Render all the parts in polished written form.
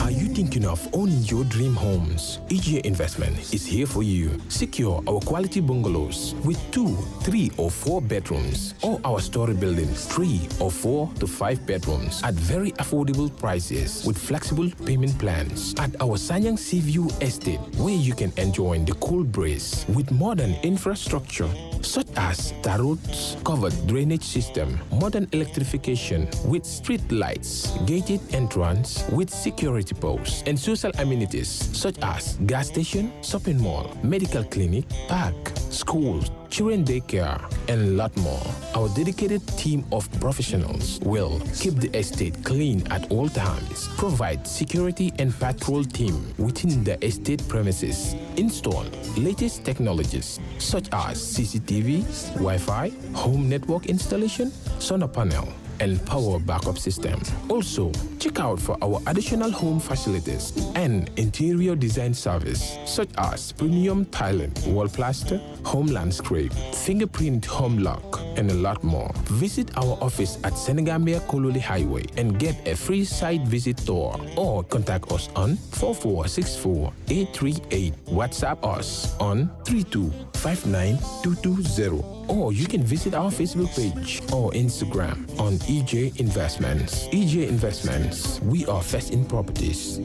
Are you thinking of owning your dream homes? EJ Investment is here for you. Secure our quality bungalows with 2, 3 or 4 bedrooms, or our story buildings 3 or 4 to 5 bedrooms at very affordable prices with flexible payment plans at our Sanyang Seaview Estate, where you can enjoy the cool breeze with modern infrastructure such as tar roads, covered drainage system, modern electrification with street lights, gated entrance with security posts, and social amenities such as gas station, shopping mall, medical clinic, park, schools, children daycare, and a lot more. Our dedicated team of professionals will keep the estate clean at all times, provide security and patrol team within the estate premises, install latest technologies such as CCTV, Wi-Fi, home network installation, solar panel, and power backup system. Also, check out for our additional home facilities and interior design service such as premium tiling, wall plaster, home landscape, fingerprint home lock, and a lot more. Visit our office at Senegambia Kololi Highway and get a free site visit tour, or contact us on 4464-838. WhatsApp us on 3259220. Or you can visit our Facebook page or Instagram on EJ Investments. EJ Investments, we are first in properties.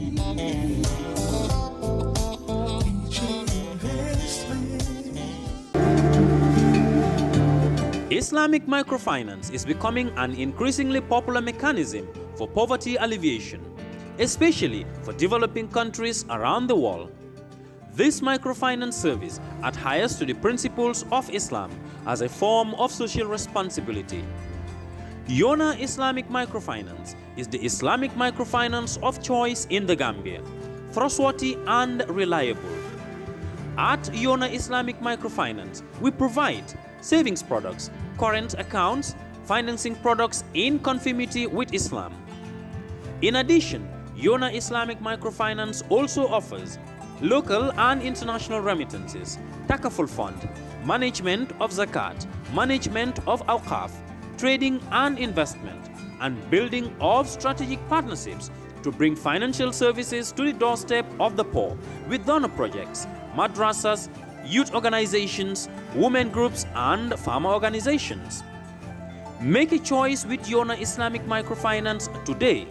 Islamic microfinance is becoming an increasingly popular mechanism for poverty alleviation, especially for developing countries around the world. This microfinance service adheres to the principles of Islam as a form of social responsibility. Yona Islamic Microfinance is the Islamic microfinance of choice in the Gambia, trustworthy and reliable. At Yona Islamic Microfinance, we provide savings products, current accounts, financing products in conformity with Islam. In addition, Yona Islamic Microfinance also offers local and international remittances, takaful fund, management of zakat, management of awqaf, trading and investment, and building of strategic partnerships to bring financial services to the doorstep of the poor with donor projects, madrasas, youth organizations, women groups, and farmer organizations. Make a choice with Yona Islamic Microfinance today.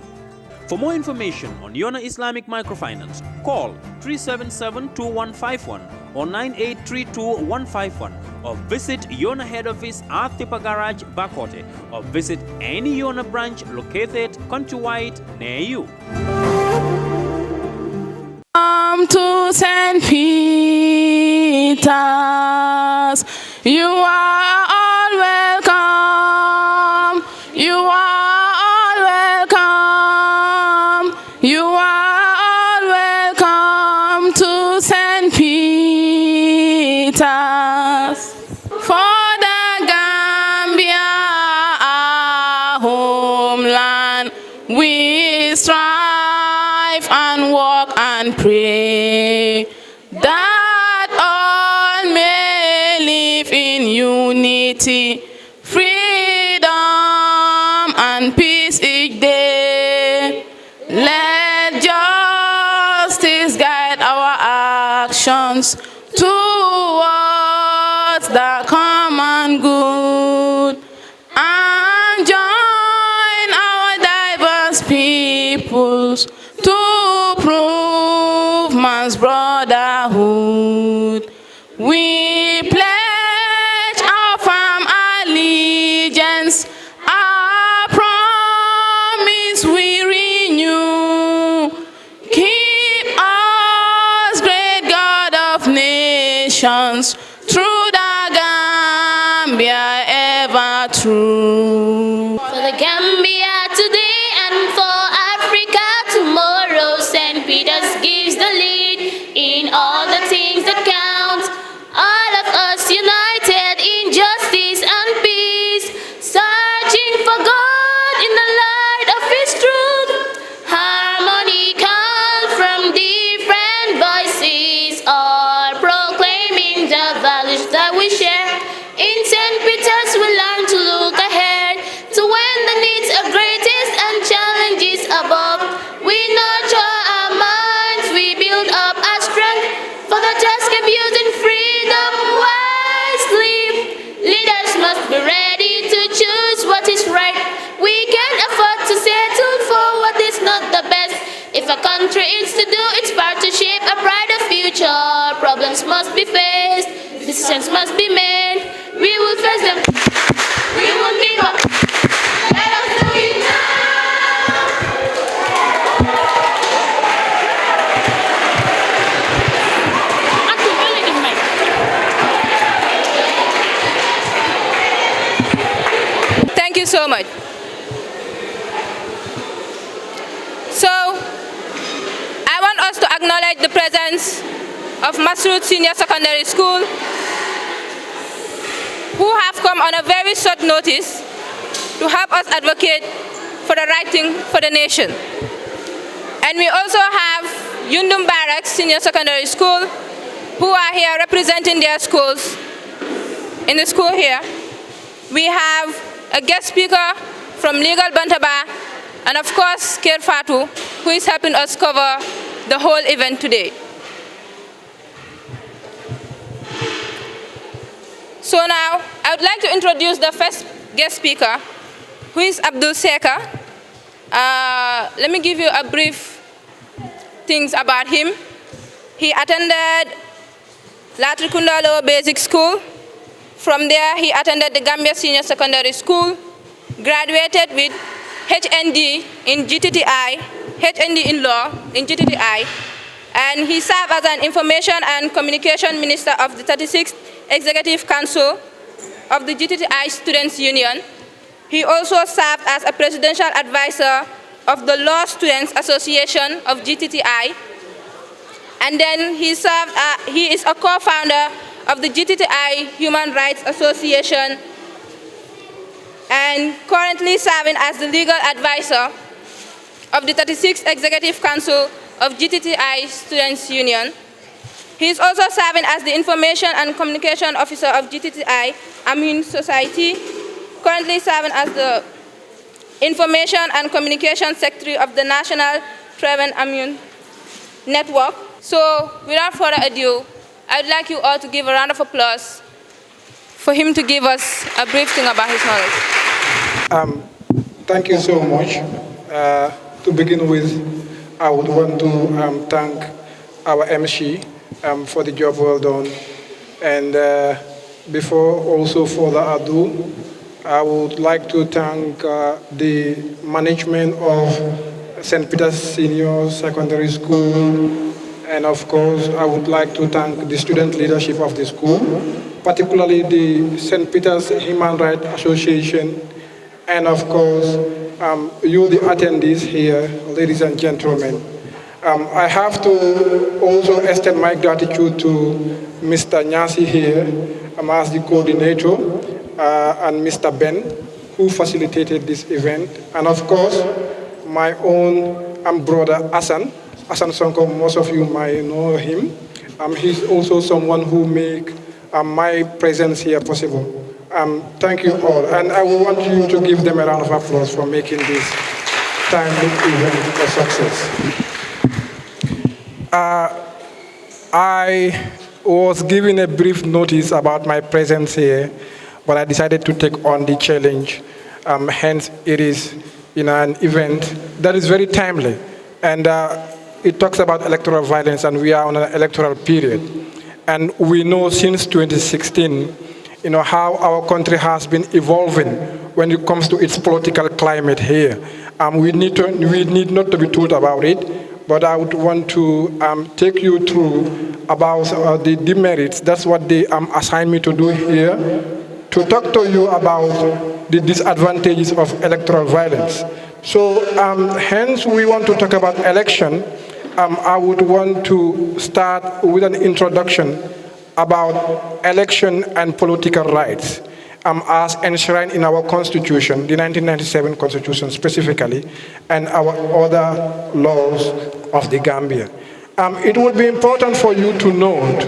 For more information on Yona Islamic Microfinance, call 377-2151 or 9832-151, or visit Yona head office at Tipa Garage, Bakote, or visit any Yona branch located countrywide near you. Come to St. Peter's, you are all welcome. You are all welcome. You are all welcome to St. Peter's. For the Gambia, our homeland, we strive and walk and pray that all may live in unity, freedom and peace each day. Let justice guide our actions towards the common good, and join our diverse peoples to prove man's brotherhood. We pledge our firm allegiance, our promise we renew. Keep us, great God of nations, through the Gambia ever true. For the Gambia today and for Africa tomorrow, St. Peter's gives the lead in all the things that count. All of us united in justice and peace, searching for God in the light of His truth. Harmony comes from different voices, all proclaiming the values that we share. In St. Peter's we learn to look ahead. a country is to do its part to shape a brighter future. Problems must be faced, decisions must be made. We will face them, we won't give up. Let us do it now. Thank you so much. So, I want us to acknowledge the presence of Masroud Senior Secondary School, who have come on a very short notice to help us advocate for the right thing for the nation. And we also have Yundum Barracks Senior Secondary School, who are here representing their schools in the school here. We have a guest speaker from Legal Bantaba, and of course, Kerr Fatou, who is helping us cover the whole event today. So now, I would like to introduce the first guest speaker, who is Abdul Seka. Let me give you a brief things about him. He attended Latrikunda Lower Basic School. From there, he attended the Gambia Senior Secondary School, graduated with HND in GTTI, HND in Law in GTTI, and he served as an Information and Communication Minister of the 36th Executive Council of the GTTI Students' Union. He also served as a Presidential Advisor of the Law Students Association of GTTI, and then he is a co-founder of the GTTI Human Rights Association, and currently serving as the legal advisor of the 36th Executive Council of GTTI Students' Union. He is also serving as the Information and Communication Officer of GTTI Amin Society, currently serving as the Information and Communication Secretary of the National Treven Amin Network. So without further ado, I would like you all to give a round of applause for him to give us a brief thing about his knowledge. Thank you so much. To begin with, I would want to thank our MC for the job well done. And before also further ado, I would like to thank the management of St. Peter's Senior Secondary School. And of course, I would like to thank the student leadership of the school, particularly the St. Peter's Human Rights Association, and of course, you, the attendees here, ladies and gentlemen. I have to also extend my gratitude to Mr. Nyasi here, as the coordinator, and Mr. Ben, who facilitated this event, and of course, my own brother Hassan Sonko. Most of you might know him. He's also someone who make my presence here possible. Thank you all, and I want you to give them a round of applause for making this timely event a success. I was given a brief notice about my presence here, but I decided to take on the challenge. Hence, it is an event that is very timely, and it talks about electoral violence, and we are on an electoral period. And we know since 2016, how our country has been evolving when it comes to its political climate here. We need not to be told about it, but I would want to take you through about the demerits. That's what they assigned me to do here, to talk to you about the disadvantages of electoral violence. So hence we want to talk about election. I would want to start with an introduction about election and political rights as enshrined in our Constitution, the 1997 Constitution specifically, and our other laws of the Gambia. It would be important for you to note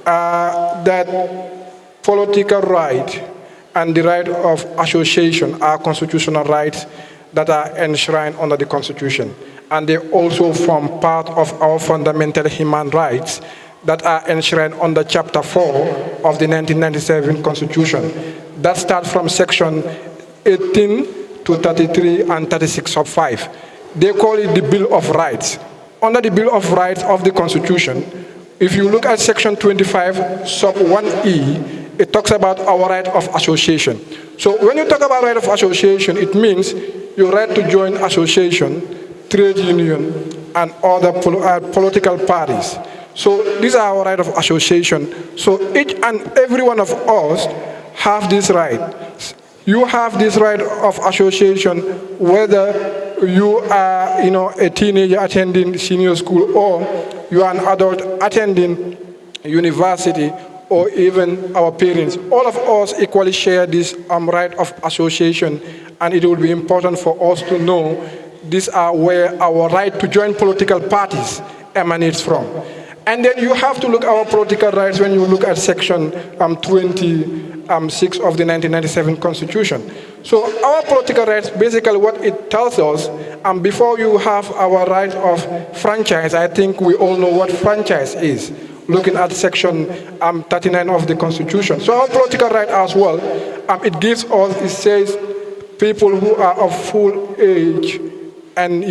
that political right and the right of association are constitutional rights that are enshrined under the Constitution. And they also form part of our fundamental human rights that are enshrined under Chapter 4 of the 1997 Constitution. That starts from Section 18 to 33 and 36 of 5. They call it the Bill of Rights. under the Bill of Rights of the Constitution, if you look at Section 25, sub 1E, it talks about our right of association. So when you talk about right of association, it means your right to join association, trade union, and other political parties. So these are our right of association. So each and every one of us have this right. You have this right of association whether you are, a teenager attending senior school, or you are an adult attending university, or even our parents. All of us equally share this right of association, and it will be important for us to know these are where our right to join political parties emanates from. And then you have to look at our political rights when you look at Section 26 of the 1997 Constitution. So our political rights, basically what it tells us, before you have our right of franchise, I think we all know what franchise is, looking at Section 39 of the Constitution. So our political right as well, it gives us, it says, people who are of full age and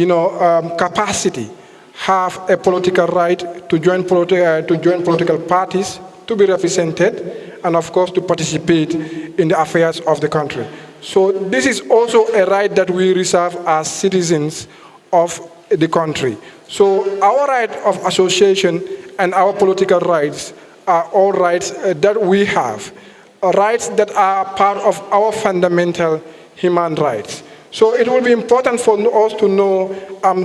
capacity have a political right to join political parties, to be represented, and of course to participate in the affairs of the country. So this is also a right that we reserve as citizens of the country. So our right of association and our political rights are all rights that we have, rights that are part of our fundamental human rights. So it will be important for us to know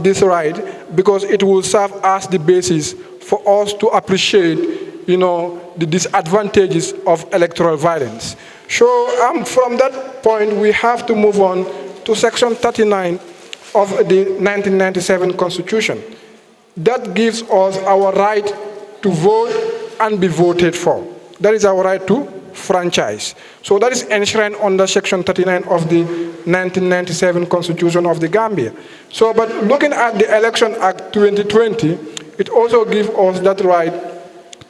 this right, because it will serve as the basis for us to appreciate, the disadvantages of electoral violence. So from that point, we have to move on to Section 39 of the 1997 Constitution. That gives us our right to vote and be voted for. That is our right to franchise. So that is enshrined under Section 39 of the 1997 Constitution of the Gambia. So, but looking at the Election Act 2020, it also gives us that right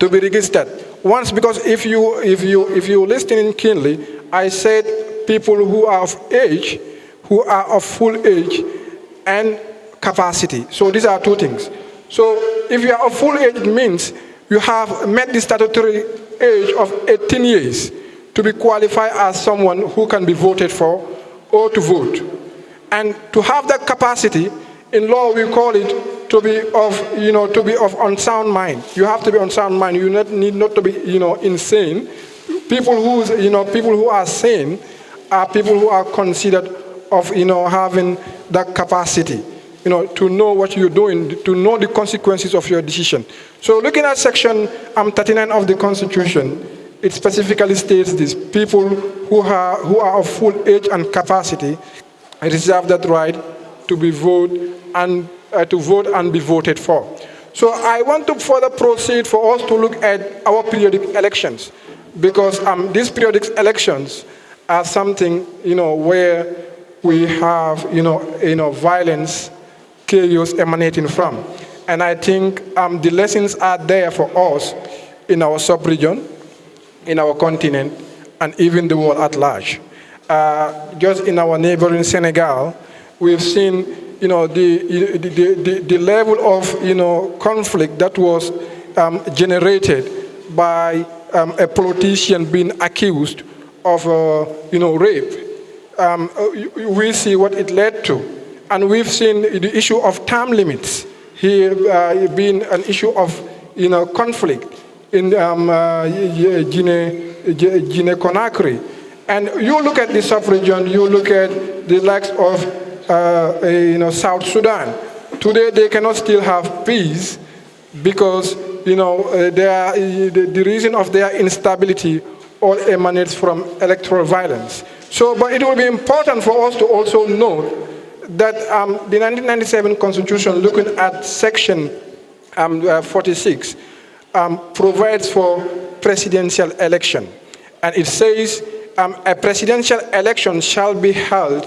to be registered. Once, because if you listening keenly, I said people who are of age, who are of full age and capacity. So these are two things. So if you are of full age, it means you have met the statutory age of 18 years to be qualified as someone who can be voted for or to vote. And to have that capacity, in law we call it to be of unsound mind. You have to be unsound mind. You need not to be insane. People who are sane are people who are considered of having that capacity. To know what you're doing, to know the consequences of your decision. So looking at Section 39 of the Constitution, it specifically states this: people who are of full age and capacity reserve that right to be vote and be voted for. So I want to further proceed for us to look at our periodic elections, because these periodic elections are something where we have violence, chaos emanating from. And I think the lessons are there for us in our sub-region, in our continent, and even the world at large. Just in our neighboring Senegal, we've seen the level of conflict that was generated by a politician being accused of rape. We see what it led to. And we've seen the issue of term limits here being an issue of conflict in Guinea-Conakry. And you look at the sub-region, you look at the likes of South Sudan. Today they cannot still have peace because the reason of their instability all emanates from electoral violence. So, but it will be important for us to also note that the 1997 Constitution, looking at Section 46, provides for presidential election. And it says a presidential election shall be held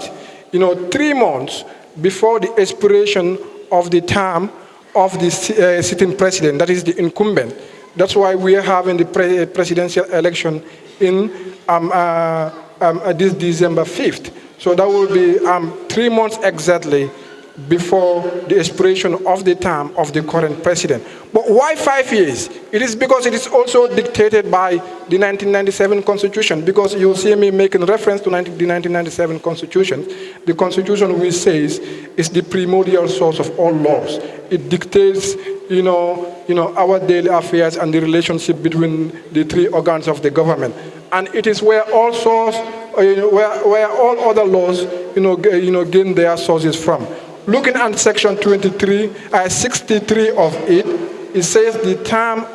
3 months before the expiration of the term of the sitting president, that is the incumbent. That's why we are having the presidential election in this December 5th. So that will be 3 months exactly before the expiration of the term of the current president. But why 5 years? It is because it is also dictated by the 1997 Constitution, because you see me making reference to the 1997 Constitution. The Constitution, which says, is the primordial source of all laws. It dictates, our daily affairs and the relationship between the three organs of the government. And it is where all source, where all other laws, gain their sources from. Looking at section 63 of it, it says the term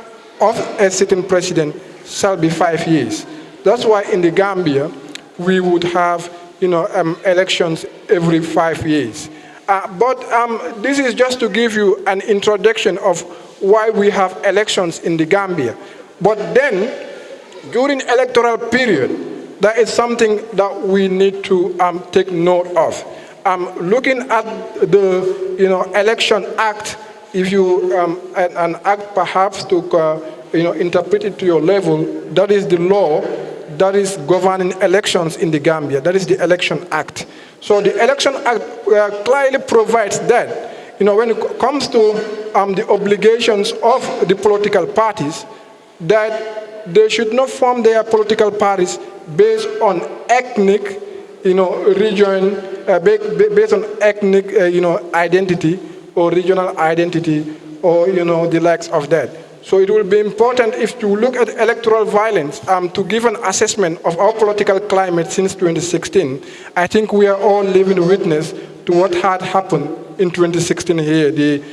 of a sitting president shall be 5 years. That's why in the Gambia, we would have, elections every 5 years. But this is just to give you an introduction of why we have elections in the Gambia. But then, during electoral period, that is something that we need to take note of. Looking at the Election Act, if you an act perhaps to interpret it to your level, that is the law that is governing elections in the Gambia. That is the Election Act. So the Election Act clearly provides that when it comes to the obligations of the political parties, that they should not form their political parties based on ethnic, region, based on ethnic, identity or regional identity or, the likes of that. So it will be important if you look at electoral violence to give an assessment of our political climate since 2016. I think we are all living witness to what had happened in 2016 here, the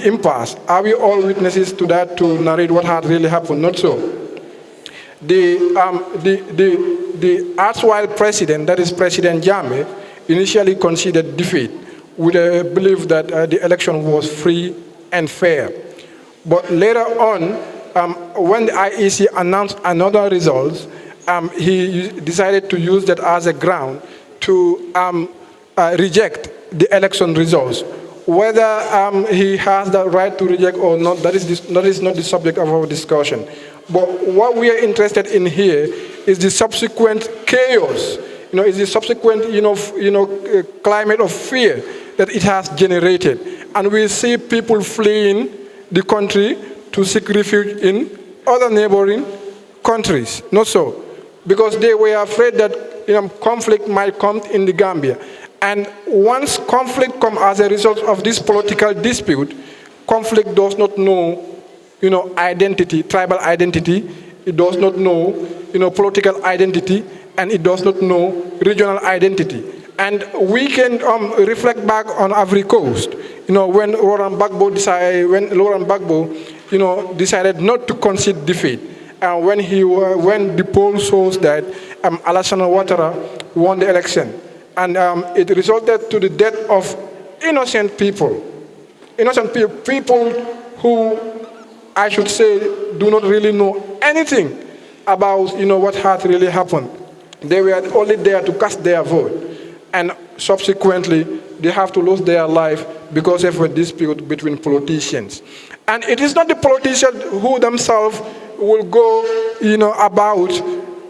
impasse. Are we all witnesses to that to narrate what had really happened? Not so. The erstwhile president, that is President Jammeh, initially conceded defeat with a belief that the election was free and fair. But later on, when the IEC announced another results, he decided to use that as a ground to reject the election results. Whether he has the right to reject or not, that is not the subject of our discussion. But what we are interested in here is the subsequent chaos, is the subsequent, climate of fear that it has generated. And we see people fleeing the country to seek refuge in other neighboring countries. Not so, because they were afraid that conflict might come in the Gambia. And once conflict comes as a result of this political dispute, conflict does not know, identity, tribal identity. It does not know, political identity, and it does not know regional identity. And we can reflect back on Ivory Coast, when Laurent Gbagbo decided not to concede defeat, when the poll shows that Alassane Ouattara won the election, and it resulted to the death of innocent people who, I should say, do not really know anything about what had really happened. They were only there to cast their vote, and subsequently they have to lose their life because of a dispute between politicians. And it is not the politicians who themselves will go about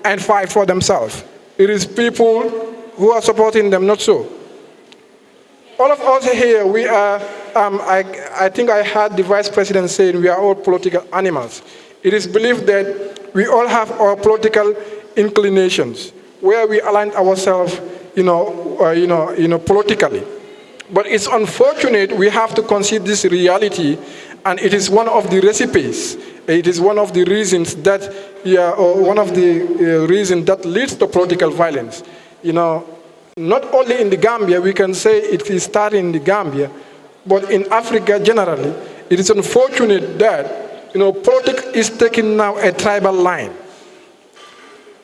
and fight for themselves. It is people who are supporting them, not so. All of us here, we are, I think I heard the Vice President saying we are all political animals. It is believed that we all have our political inclinations, where we align ourselves, politically. But it's unfortunate we have to consider this reality, and it is one of the recipes. It is one of the reasons that, reasons that leads to political violence. Not only in the Gambia, we can say it is starting in the Gambia, but in Africa generally, it is unfortunate that, politics is taking now a tribal line.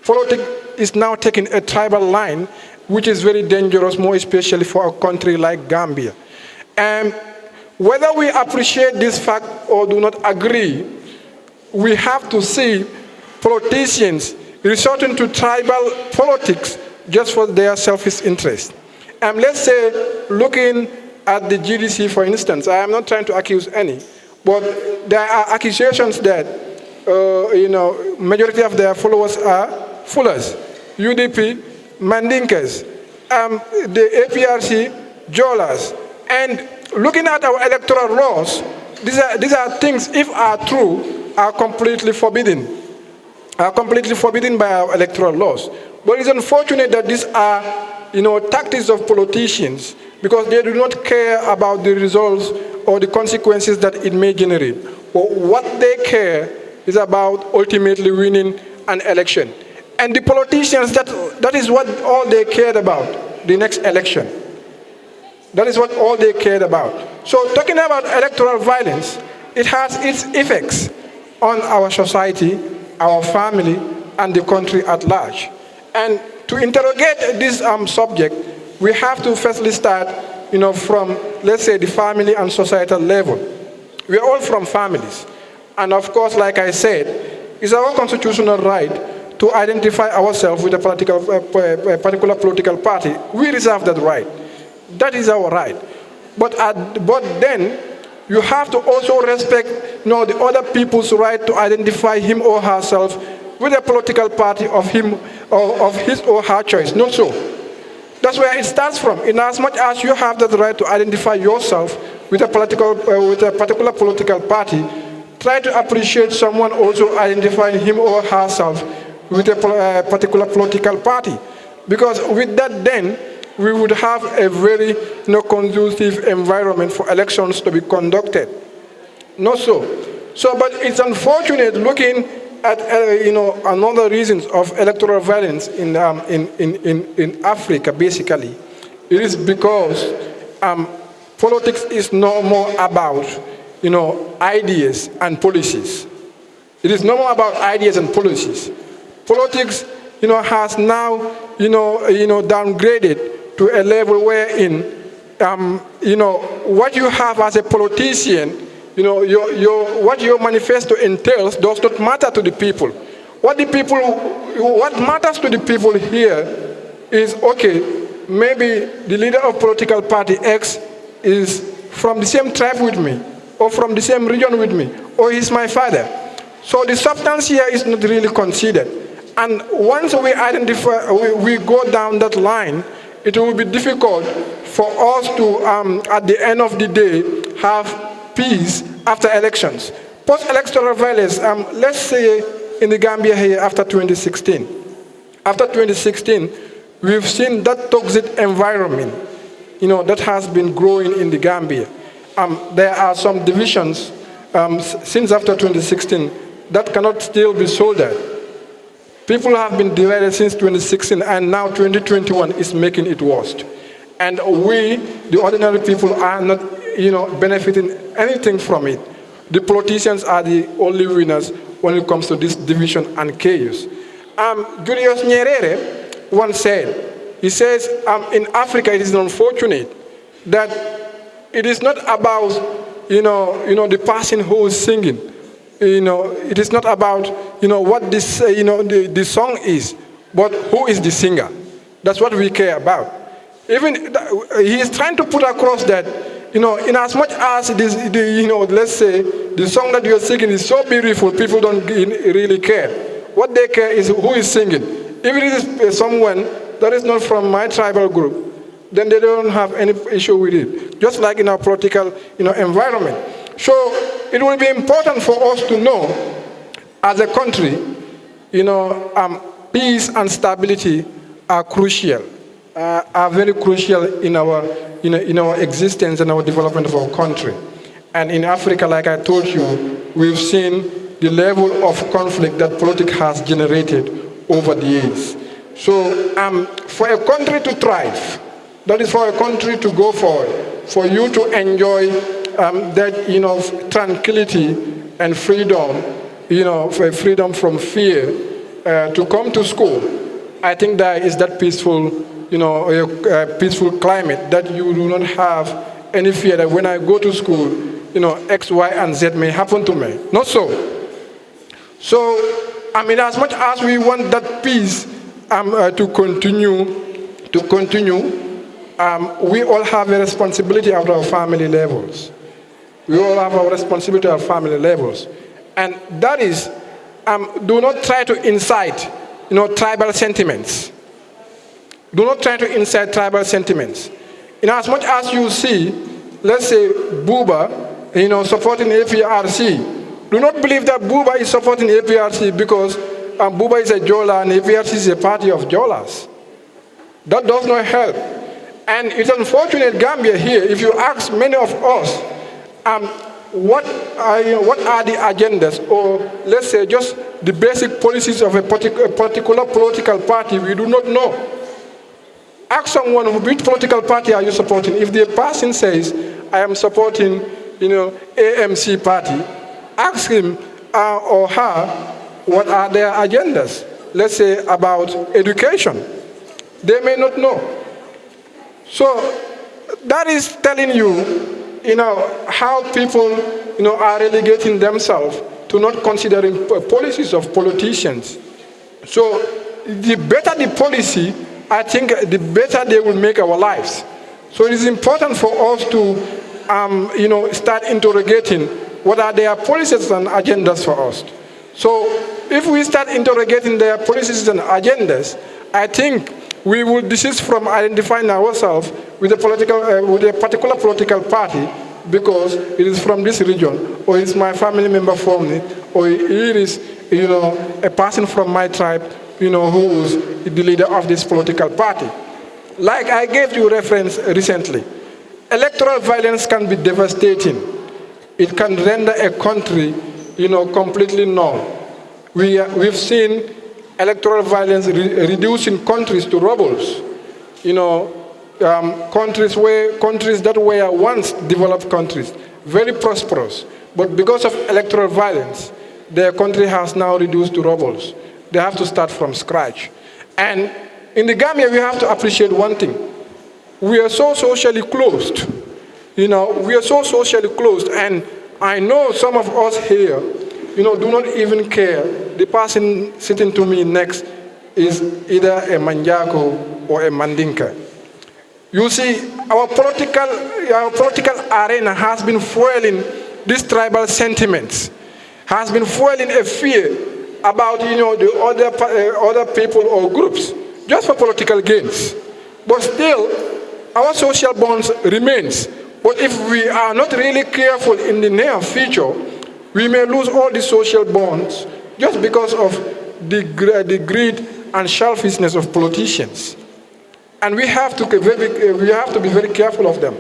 Politics is now taking a tribal line, which is very dangerous, more especially for a country like Gambia. And whether we appreciate this fact or do not agree, we have to see politicians resorting to tribal politics just for their selfish interest. Let's say, looking at the GDC, for instance, I am not trying to accuse any, but there are accusations that, majority of their followers are Fullers, UDP, Mandinkas, the APRC, Jolas, And looking at our electoral laws, these are things, if are true, are completely forbidden. Are completely forbidden by our electoral laws. But it's unfortunate that these are, tactics of politicians, because they do not care about the results or the consequences that it may generate. But what they care is about ultimately winning an election. And the politicians, that is what all they cared about, the next election. That is what all they cared about. So talking about electoral violence, it has its effects on our society, our family, and the country at large. And to interrogate this subject, we have to firstly start, from, let's say, the family and societal level. We are all from families. And of course, like I said, it's our constitutional right to identify ourselves with a particular political party. We reserve that right. That is our right. But then, you have to also respect the other people's right to identify him or herself with a political party of his or her choice. Not so. That's where it starts from. In as much as you have that right to identify yourself with a particular political party, try to appreciate someone also identifying him or herself with a particular political party. Because with that then, we would have a very conducive environment for elections to be conducted. Not so. But it's unfortunate looking at another reasons of electoral violence in Africa. Basically, it is because politics is no more about ideas and policies. It is no more about ideas and policies. Politics has now downgraded to a level wherein, what you have as a politician, what your manifesto entails does not matter to the people. What matters to the people here is, okay, maybe the leader of political party X is from the same tribe with me, or from the same region with me, or he's my father. So the substance here is not really considered. And once we identify, we go down that line, it will be difficult for us to, at the end of the day, have peace after elections. Post-electoral violence, let's say in the Gambia here after 2016. After 2016, we've seen that toxic environment, that has been growing in the Gambia. There are some divisions since after 2016 that cannot still be soldered. People have been divided since 2016, and now 2021 is making it worse. And we, the ordinary people, are not, benefiting anything from it. The politicians are the only winners when it comes to this division and chaos. Julius Nyerere once said, he says, in Africa it is unfortunate that it is not about, the person who is singing. It is not about, what this, the song is, but who is the singer. That's what we care about. Even he is trying to put across that, in as much as it is, let's say, the song that you're singing is so beautiful, people don't really care. What they care is who is singing. If it is someone that is not from my tribal group, then they don't have any issue with it. Just like in our political, environment. So it will be important for us to know, as a country, peace and stability are crucial, are very crucial in our existence and our development of our country. And in Africa, like I told you, we've seen the level of conflict that politics has generated over the years. So for a country to thrive, that is for a country to go forward, for you to enjoy that tranquility and freedom, freedom from fear, to come to school. I think that is that peaceful, peaceful climate that you do not have any fear that when I go to school, X, Y, and Z may happen to me. Not so. So, as much as we want that peace to continue, we all have a responsibility at our family levels. We all have our responsibility at family levels. And that is, do not try to incite, tribal sentiments. Do not try to incite tribal sentiments. In as much as you see, let's say, Buba, supporting APRC. Do not believe that Buba is supporting APRC because Buba is a Jola and APRC is a party of Jolas. That does not help. And it's unfortunate, Gambia here, if you ask many of us, what are the agendas, or let's say just the basic policies of a particular political party, we do not know. Ask someone, which political party are you supporting? If the person says, I am supporting, AMC party, ask him or her, what are their agendas? Let's say about education. They may not know. So that is telling you, how people, are relegating themselves to not considering policies of politicians. So the better the policy, I think the better they will make our lives. So it is important for us to, start interrogating what are their policies and agendas for us. So if we start interrogating their policies and agendas, I think we will desist from identifying ourselves with a particular political party because it is from this region, or it's my family member from it, or it is, a person from my tribe, who is the leader of this political party. Like I gave you reference recently, electoral violence can be devastating. It can render a country, completely null. We've seen electoral violence reducing countries to rubbles. Countries that were once developed countries, very prosperous, but because of electoral violence, their country has now reduced to rubbles. They have to start from scratch. And in the Gambia, we have to appreciate one thing. We are so socially closed. We are so socially closed, and I know some of us here, do not even care. The person sitting to me next is either a Manjako or a Mandinka. You see, our political arena has been fueling these tribal sentiments, has been fueling a fear about, the other people or groups, just for political gains. But still, our social bonds remains. But if we are not really careful in the near future, we may lose all the social bonds just because of the greed and selfishness of politicians. And we have to be very careful of them.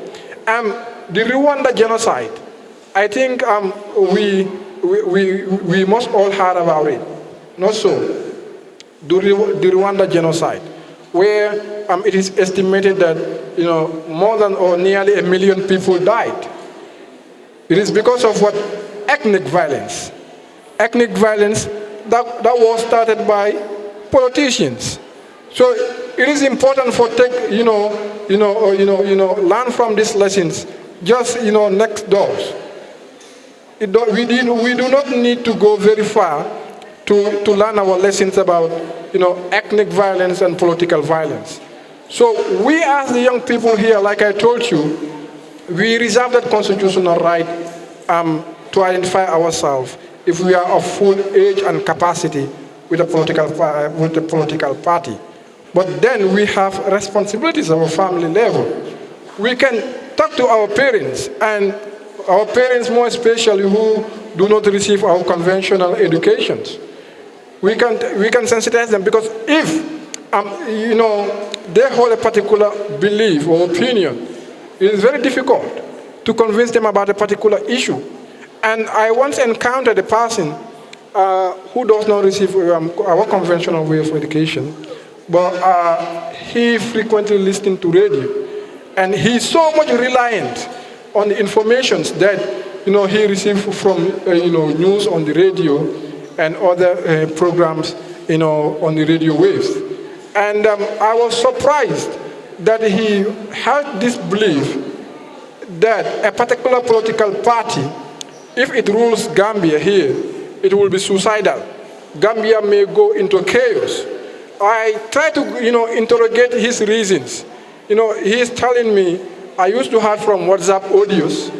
The Rwanda genocide, I think we must all hear about it. Not so. The Rwanda genocide, where it is estimated that more than or nearly 1 million people died. It is because of what? Ethnic violence. Ethnic violence that was started by politicians. So it is important for learn from these lessons. Just next doors. We do not need to go very far to learn our lessons about ethnic violence and political violence. So we as the young people here, like I told you, we reserve that constitutional right to identify ourselves if we are of full age and capacity with a political party. But then we have responsibilities at a family level. We can talk to our parents, and our parents more especially who do not receive our conventional educations. We can sensitize them, because if they hold a particular belief or opinion, it is very difficult to convince them about a particular issue. And I once encountered a person who does not receive our conventional way of education, but he frequently listened to radio, and he's so much reliant on the information that he received from news on the radio and other programs on the radio waves. And I was surprised that he had this belief that a particular political party, if it rules Gambia here, it will be suicidal. Gambia may go into chaos. I tried to interrogate his reasons. He is telling me, I used to have from WhatsApp audios.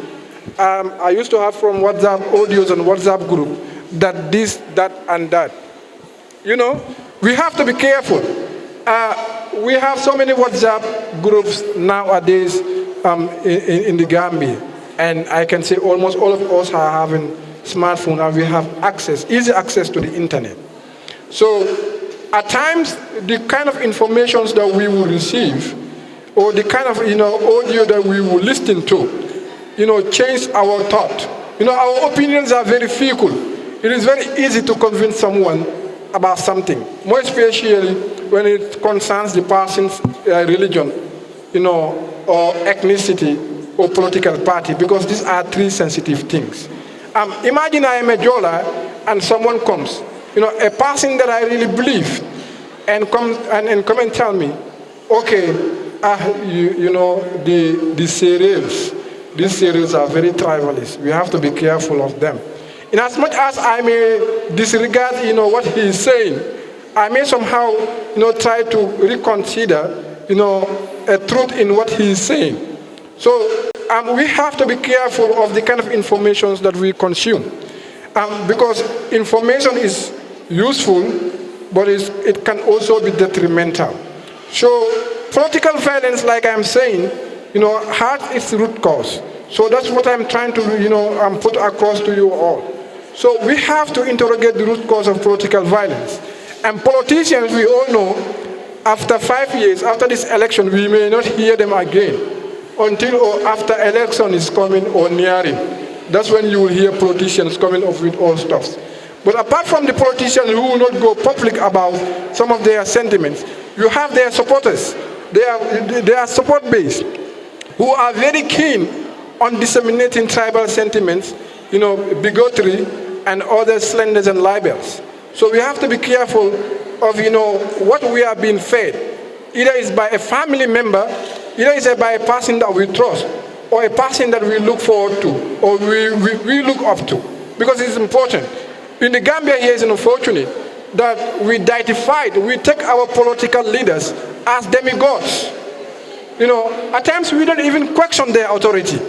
And WhatsApp group that this, that, and that. We have to be careful. We have so many WhatsApp groups nowadays in the Gambia. And I can say almost all of us are having smartphone and we have easy access to the internet. So at times, the kind of information that we will receive or the kind of audio that we will listen to, change our thought. Our opinions are very fickle. It is very easy to convince someone about something, more especially when it concerns the person's religion, or ethnicity or political party, because these are three sensitive things. Imagine I am a Jola and someone comes, a person that I really believe, and come and tell me, okay, the cereals, these cereals are very tribalist. We have to be careful of them. In as much as I may disregard, what he is saying, I may somehow, try to reconsider, a truth in what he is saying. So we have to be careful of the kind of information that we consume, because information is useful, but it can also be detrimental. So political violence, like I'm saying, has its root cause. So that's what I'm trying to, put across to you all. So we have to interrogate the root cause of political violence. And politicians, we all know, after 5 years, after this election, we may not hear them again until or after election is coming or nearing. That's when you will hear politicians coming up with all stuff. But apart from the politicians who will not go public about some of their sentiments, you have their supporters, their support base, who are very keen on disseminating tribal sentiments, bigotry, and other slanders and libels. So we have to be careful of, what we are being fed. Either it's by a family member, either it's by a person that we trust, or a person that we look forward to, or we look up to, because it's important. In the Gambia here, it's unfortunate that we take our political leaders as demigods. At times we don't even question their authority.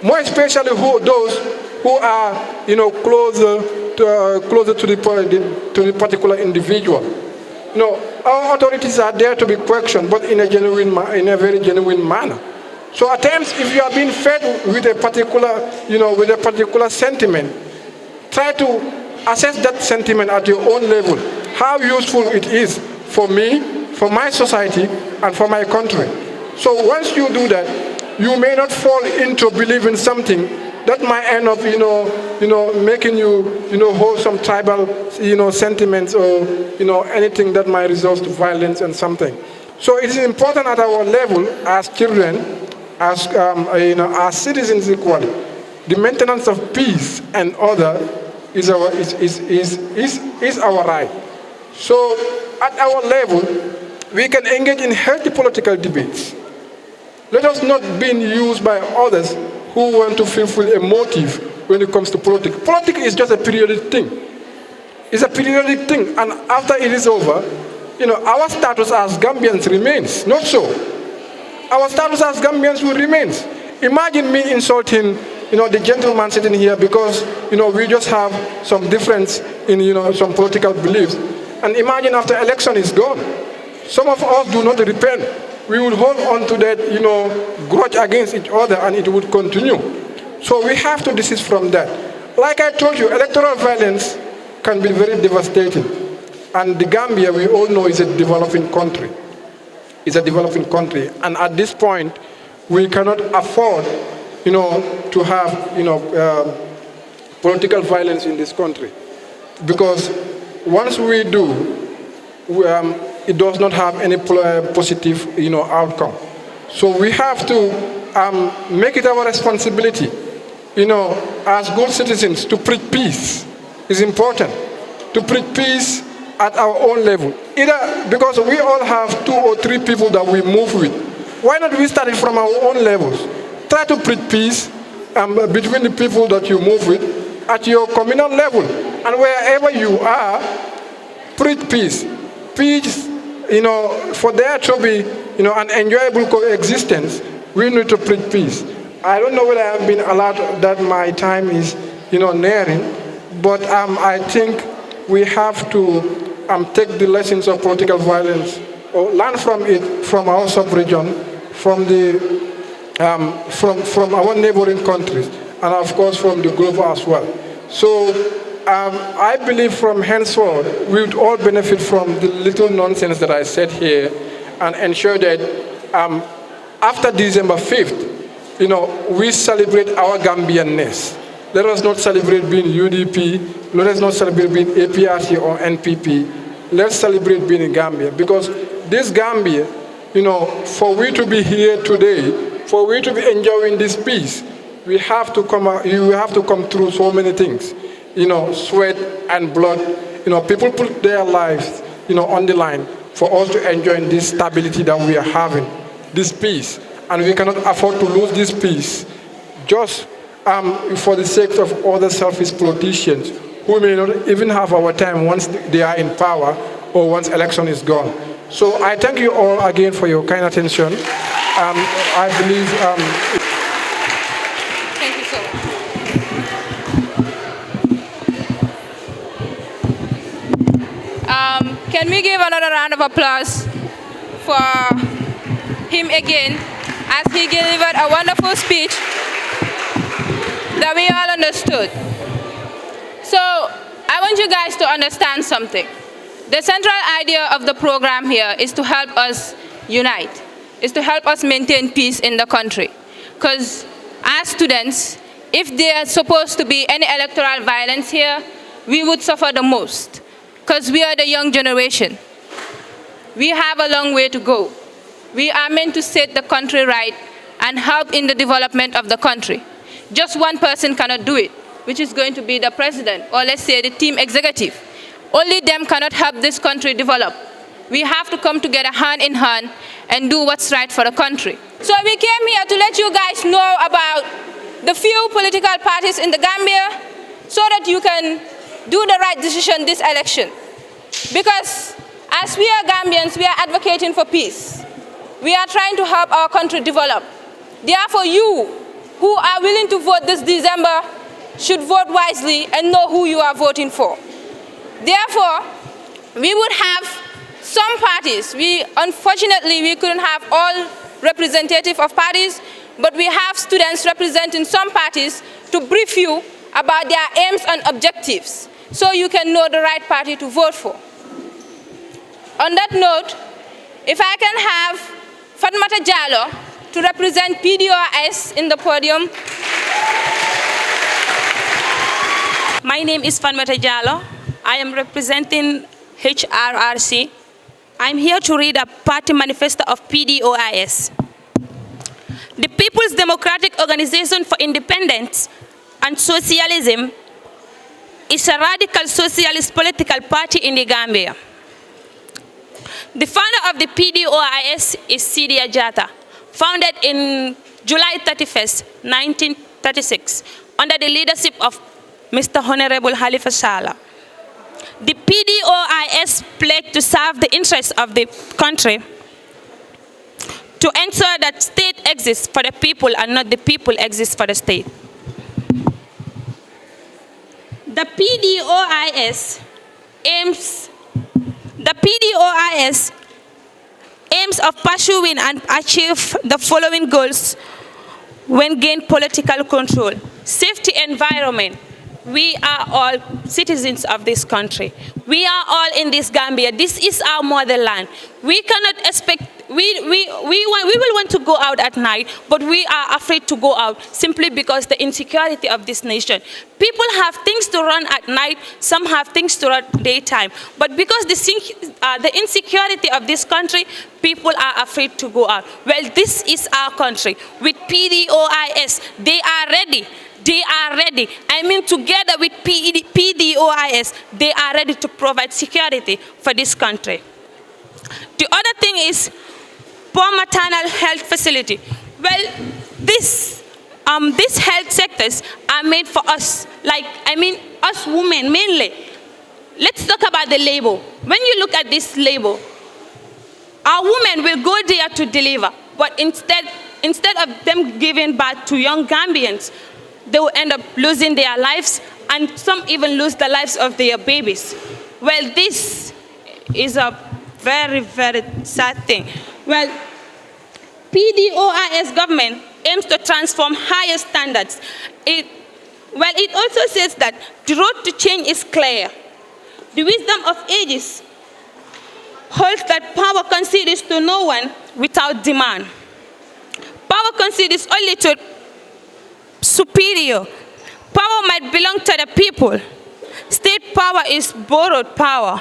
More especially those who are, closer to the particular individual. Our authorities are there to be questioned, but in a very genuine manner. So at times, if you are being fed with a particular sentiment, try to assess that sentiment at your own level, how useful it is for me, for my society, and for my country. So once you do that, you may not fall into believing something that might end up, making you, hold some tribal, sentiments or, anything that might result to violence and something. So it is important at our level as children, as citizens equally, the maintenance of peace and order is our right. So at our level, we can engage in healthy political debates. Let us not be used by others who want to fulfill a motive when it comes to politics. Politics is just a periodic thing. It's a periodic thing, and after it is over, our status as Gambians remains. Not so. Our status as Gambians will remain. Imagine me insulting, the gentleman sitting here because, we just have some difference in, some political beliefs. And imagine after election is gone, some of us do not repent. We would hold on to that, grudge against each other, and it would continue. So we have to desist from that. Like I told you, electoral violence can be very devastating. And the Gambia, we all know, is a developing country. It's a developing country. And at this point, we cannot afford, to have, political violence in this country. Because once we do, it does not have any positive, outcome. So we have to make it our responsibility, as good citizens, to preach peace. It's important to preach peace at our own level. Either because we all have 2 or 3 people that we move with. Why not we start it from our own levels? Try to preach peace between the people that you move with at your communal level. And wherever you are, preach peace. Peace, for there to be, an enjoyable coexistence, we need to preach peace. I don't know whether I have been allowed that my time is, nearing, but I think we have to take the lessons of political violence or learn from it, from our sub-region, from from our neighboring countries, and of course from the globe as well. So I believe from henceforth we would all benefit from the little nonsense that I said here, and ensure that after December 5th, we celebrate our Gambianness. Let us not celebrate being UDP. Let us not celebrate being APRC or NPP. Let's celebrate being in Gambia, because this Gambia, for we to be here today, for we to be enjoying this peace, we have to come out, you have to come through so many things, sweat and blood. People put their lives, on the line for us to enjoy this stability that we are having, this peace. And we cannot afford to lose this peace just for the sake of other selfish politicians who may not even have our time once they are in power or once election is gone. So I thank you all again for your kind attention. I believe... Thank you so much. Can we give another round of applause for him again, as he delivered a wonderful speech that we all understood. So I want you guys to understand something. The central idea of the program here is to help us unite, is to help us maintain peace in the country. Because as students, if there's supposed to be any electoral violence here, we would suffer the most, because we are the young generation. We have a long way to go. We are meant to set the country right and help in the development of the country. Just one person cannot do it, which is going to be the president, or let's say the team executive. Only them cannot help this country develop. We have to come together hand in hand and do what's right for the country. So we came here to let you guys know about the few political parties in the Gambia so that you can do the right decision this election. Because as we are Gambians, we are advocating for peace. We are trying to help our country develop. Therefore, you who are willing to vote this December should vote wisely and know who you are voting for. Therefore, we would have some parties. Unfortunately, we couldn't have all representative of parties, but we have students representing some parties to brief you about their aims and objectives, so you can know the right party to vote for. On that note, if I can have Fatmata Jallo to represent PDOIS in the podium. My name is Fatmata Jallo. I am representing HRRC. I'm here to read a party manifesto of PDOIS. The People's Democratic Organization for Independence and Socialism is a radical socialist political party in the Gambia. The founder of the PDOIS is Sidi Ajata, founded in July 31st, 1936, under the leadership of Mr. Honorable Halifa Sallah. The PDOIS pledged to serve the interests of the country, to ensure that state exists for the people and not the people exist for the state. The PDOIS aims of pursuing and achieve the following goals when gain political control. Safety environment. We are all citizens of this country. We are all in this Gambia. This is our motherland. We cannot expect, we will want to go out at night, but we are afraid to go out simply because the insecurity of this nation. People have things to run at night, some have things to run daytime. But because the insecurity of this country, people are afraid to go out. Well, this is our country. With PDOIS, they are ready. They are ready. I mean, together with PDOIS, they are ready to provide security for this country. The other thing is poor maternal health facility. Well, these health sectors are made for us, us women mainly. Let's talk about the labor. When you look at this labor, our women will go there to deliver, but instead of them giving birth to young Gambians, they will end up losing their lives, and some even lose the lives of their babies. Well, this is a very, very sad thing. Well, PDOIS government aims to transform higher standards. It also says that the road to change is clear. The wisdom of ages holds that power concedes to no one without demand. Power concedes only to superior. Power might belong to the people. State power is borrowed power.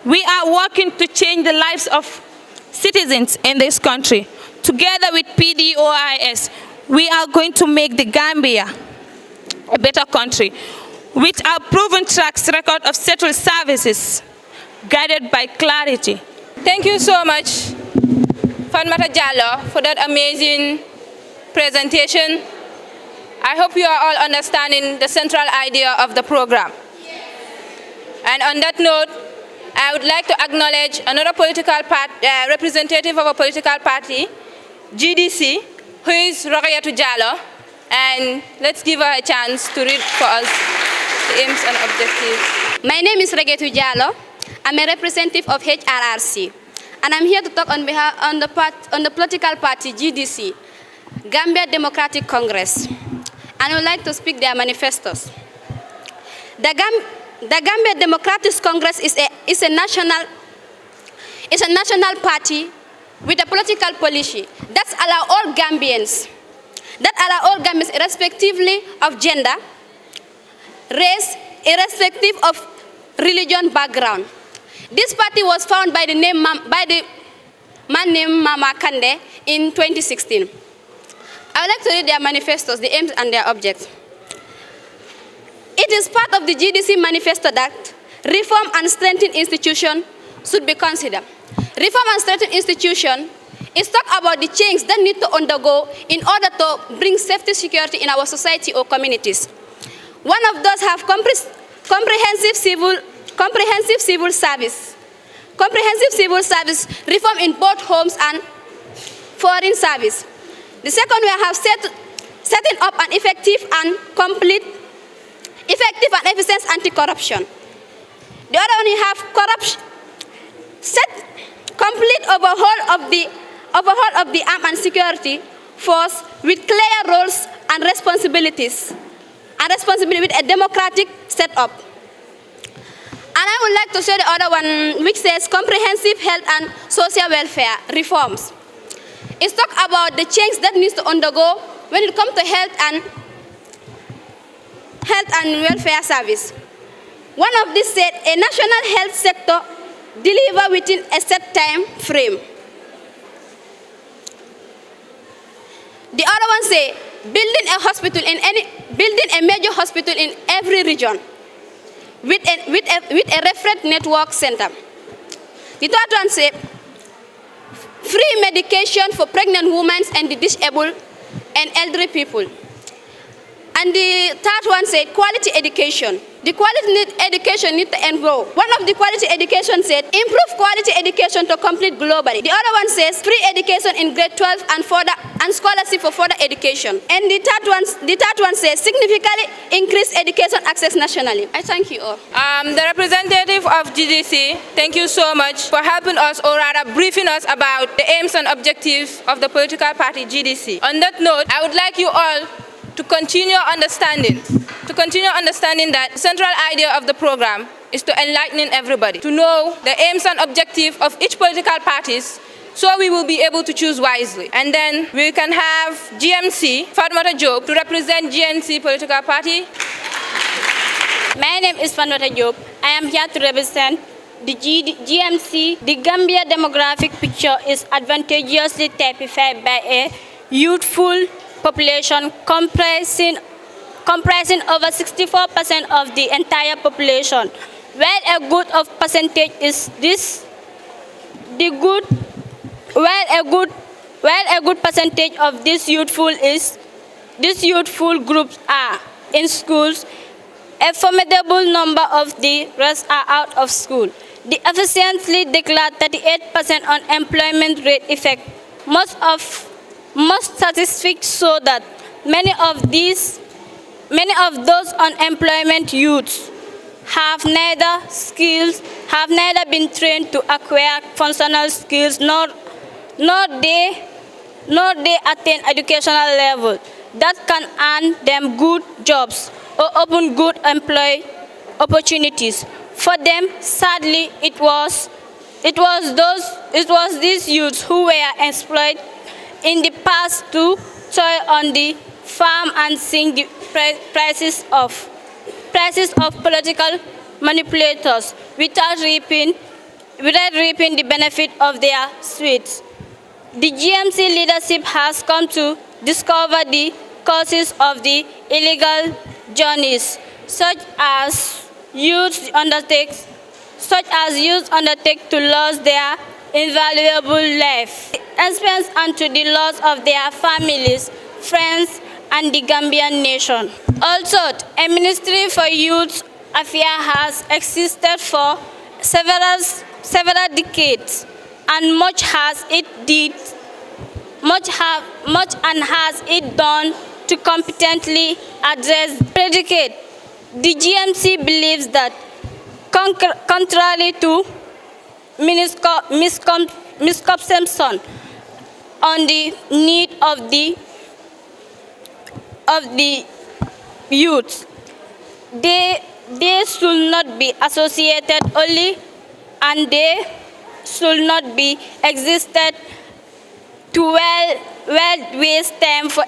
We are working to change the lives of citizens in this country. Together with PDOIS, we are going to make the Gambia a better country with our proven track record of settled services, guided by clarity. Thank you so much, Fatmata Jallo, for that amazing presentation. I hope you are all understanding the central idea of the program. And on that note, I would like to acknowledge another representative of a political party, GDC, who is Rokhayatu Jallo, and let's give her a chance to read for us the aims and objectives. My name is Rokhayatu Jallo. I'm a representative of HRRC, and I'm here to talk on behalf on the political party GDC, Gambia Democratic Congress, and I would like to speak their manifestos. The Gambia Democratic Congress is a national party with a political policy that allows all Gambians, irrespectively of gender, race, irrespective of religion background. This party was founded by the man named Mama Kande in 2016. I would like to read their manifestos, the aims and their objects. It is part of the GDC manifesto that reform and strengthen institution should be considered. Reform and strengthen institution is talk about the change that need to undergo in order to bring safety security in our society or communities. One of those have comprehensive civil service reform in both homes and foreign service. The second, we have setting up an effective and efficient anti-corruption. The other one, you have complete overhaul of the armed and security force with clear roles and responsibilities, with a democratic setup. And I would like to show the other one, which says comprehensive health and social welfare reforms. It's talk about the change that needs to undergo when it comes to health and welfare service. One of these said a national health sector deliver within a set time frame. The other one say building a major hospital in every region with a reference network center. The third one say free medication for pregnant women and the disabled and elderly people. And the third one said quality education. The quality education needs to enroll. One of the quality education said improve quality education to complete globally. The other one says free education in grade 12 and scholarship for further education. And the third one says significantly increase education access nationally. I thank you all. The representative of GDC, thank you so much for helping us, or rather briefing us about the aims and objectives of the political party GDC. On that note, I would like you all to continue understanding that the central idea of the program is to enlighten everybody, to know the aims and objectives of each political parties, so we will be able to choose wisely. And then we can have GMC, Fatmata Job, to represent GNC political party. My name is Fatmata Job. I am here to represent the GMC. The Gambia demographic picture is advantageously typified by a youthful population comprising over 64% of the entire population. While a good percentage is this, while a good percentage of these youthful groups are in schools, a formidable number of the rest are out of school. The efficiently declared 38% unemployment rate effect. Most statistics show that many of those unemployment youths have neither been trained to acquire functional skills, nor nor they attain educational level that can earn them good jobs or open good employ opportunities. For them, sadly, it was these youths who were employed in the past to toil on the farm and sing the prices of political manipulators without reaping the benefit of their sweets. The GMC leadership has come to discover the causes of the illegal journeys, such as youth undertake to lose their invaluable life, expense and to the loss of their families, friends, and the Gambian nation. Also, a Ministry for Youth Affairs has existed for several decades, and much has it done to competently address predicate. The GMC believes that, contrary to misconception on the need of the youth, they should not be associated only, and they should not be existed to waste time for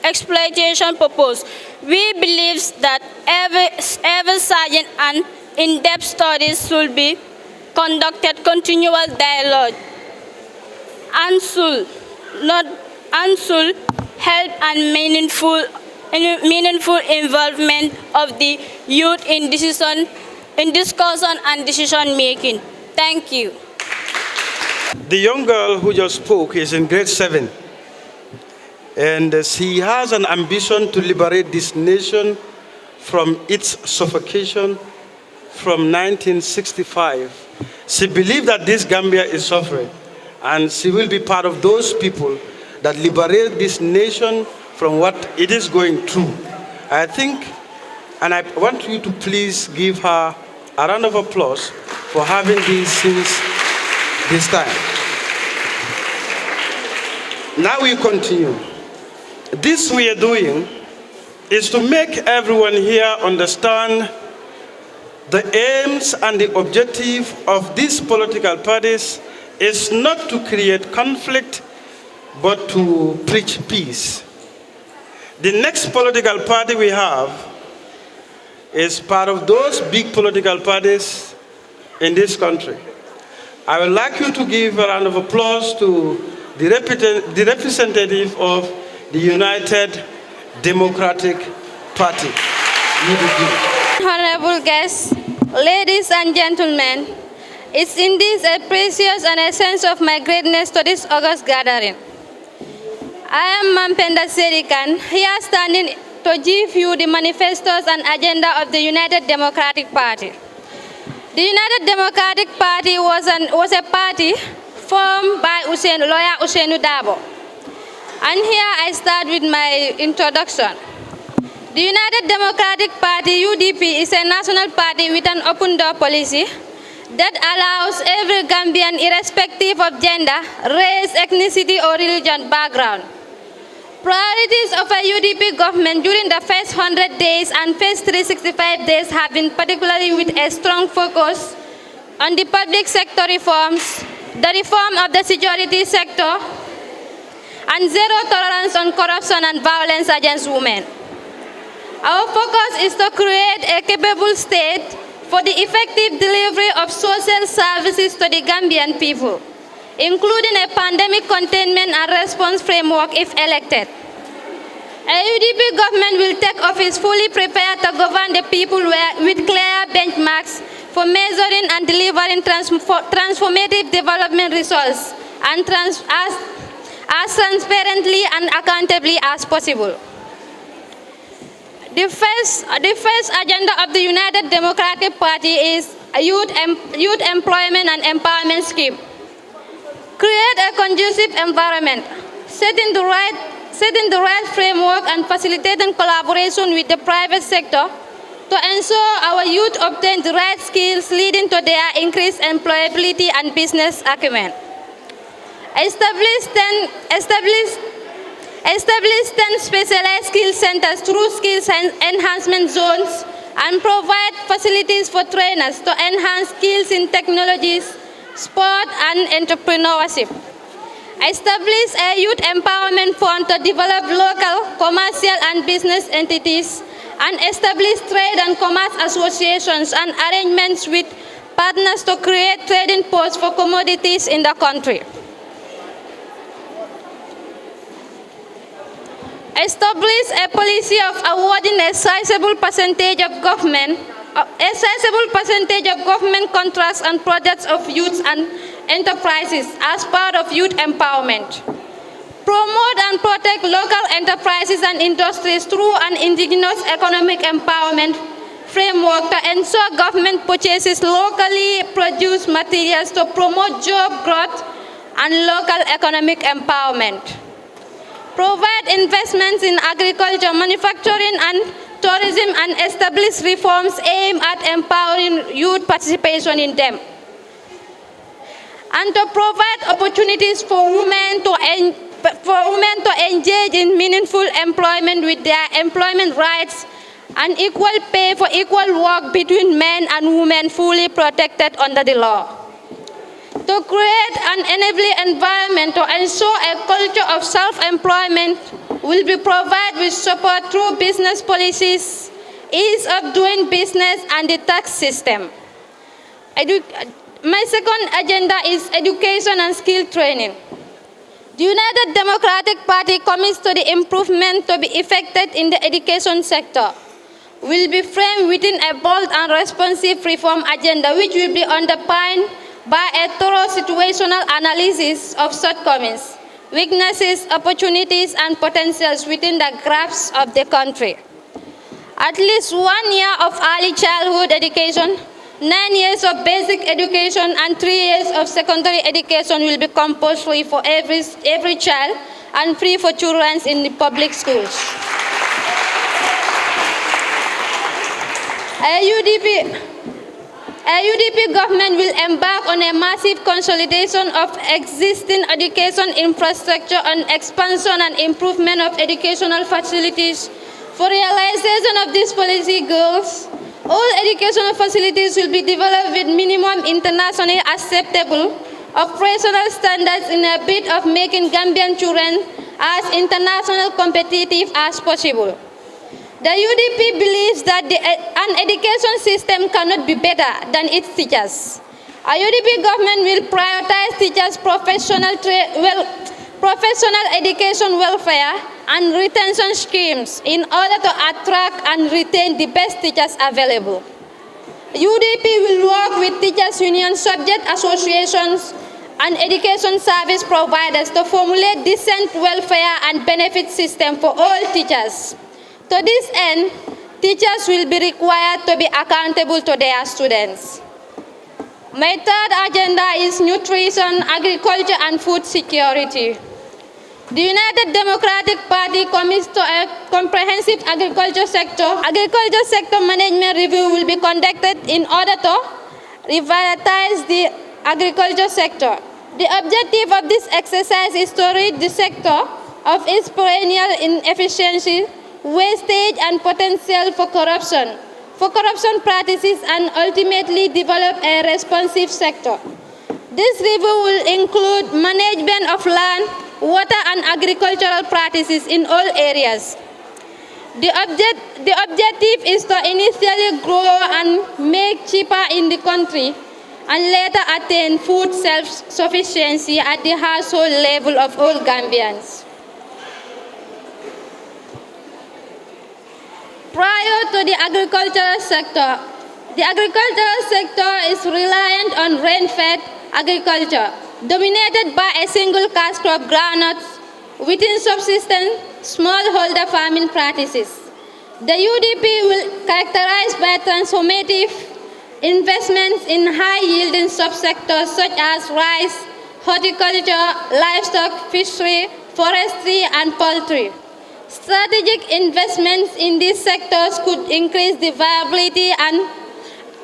exploitation purpose. We believe that every sergeant and in-depth studies should be conducted continual dialogue and should help and meaningful involvement of the youth in discussion and decision making. Thank you. The young girl who just spoke is in grade 7, and she has an ambition to liberate this nation from its suffocation from 1965. She believes that this Gambia is suffering, and she will be part of those people that liberate this nation from what it is going through. I think, and I want you to please give her a round of applause for having this since this time. Now we continue. This we are doing is to make everyone here understand the aims and the objective of these political parties is not to create conflict, but to preach peace. The next political party we have is part of those big political parties in this country. I would like you to give a round of applause to the representative of the United Democratic Party. Honorable guests, ladies and gentlemen, it's indeed a precious and a sense of my greatness to this August gathering. I am Mampenda Serikan, here standing to give you the manifestos and agenda of the United Democratic Party. The United Democratic Party was a party formed by lawyer Ousainou Darboe. And here I start with my introduction. The United Democratic Party, UDP, is a national party with an open door policy that allows every Gambian, irrespective of gender, race, ethnicity, or religion background. Priorities of a UDP government during the first 100 days and first 365 days have been particularly with a strong focus on the public sector reforms, the reform of the security sector, and zero tolerance on corruption and violence against women. Our focus is to create a capable state for the effective delivery of social services to the Gambian people, including a pandemic containment and response framework if elected. A UDP government will take office fully prepared to govern the people with clear benchmarks for measuring and delivering transformative development results and as transparently and accountably as possible. The first agenda of the United Democratic Party is a youth employment and empowerment scheme. Create a conducive environment, setting the right framework and facilitating collaboration with the private sector to ensure our youth obtain the right skills leading to their increased employability and business acumen. establish 10 specialized skill centers through skills enhancement zones, and provide facilities for trainers to enhance skills in technologies, sport, and entrepreneurship. Establish a youth empowerment fund to develop local, commercial, and business entities, and establish trade and commerce associations and arrangements with partners to create trading posts for commodities in the country. Establish a policy of awarding a sizable percentage of government contracts and projects of youth and enterprises as part of youth empowerment. Promote and protect local enterprises and industries through an indigenous economic empowerment framework to ensure government purchases locally produced materials to promote job growth and local economic empowerment. Provide investments in agriculture, manufacturing, and tourism, and establish reforms aimed at empowering youth participation in them. And to provide opportunities for women to engage in meaningful employment with their employment rights and equal pay for equal work between men and women fully protected under the law. To create an enabling environment to ensure a culture of self-employment will be provided with support through business policies, ease of doing business, and the tax system. My second agenda is education and skill training. The United Democratic Party commits to the improvement to be effected in the education sector will be framed within a bold and responsive reform agenda which will be underpinned by a thorough situational analysis of shortcomings, weaknesses, opportunities, and potentials within the grasp of the country. At least 1 year of early childhood education, 9 years of basic education, and 3 years of secondary education will be compulsory for every child and free for children in the public schools. A UDP government will embark on a massive consolidation of existing education infrastructure and expansion and improvement of educational facilities. For realization of these policy goals, all educational facilities will be developed with minimum internationally acceptable operational standards in a bid of making Gambian children as international competitive as possible. The UDP believes that an education system cannot be better than its teachers. A UDP government will prioritize teachers' professional education welfare and retention schemes in order to attract and retain the best teachers available. UDP will work with teachers' union, subject associations, and education service providers to formulate decent welfare and benefit system for all teachers. To this end, teachers will be required to be accountable to their students. My third agenda is nutrition, agriculture, and food security. The United Democratic Party commits to a comprehensive agriculture sector. Agriculture sector management review will be conducted in order to revitalize the agriculture sector. The objective of this exercise is to rid the sector of its perennial inefficiency, wastage, and potential for corruption practices, and ultimately develop a responsive sector. This review will include management of land, water, and agricultural practices in all areas. The objective is to initially grow and make cheaper in the country and later attain food self-sufficiency at the household level of all Gambians. Prior to the agricultural sector is reliant on rain-fed agriculture, dominated by a single cash crop, groundnuts, within subsistence smallholder farming practices. The UDP will characterize by transformative investments in high-yielding subsectors such as rice, horticulture, livestock, fishery, forestry, and poultry. Strategic investments in these sectors could increase the viability and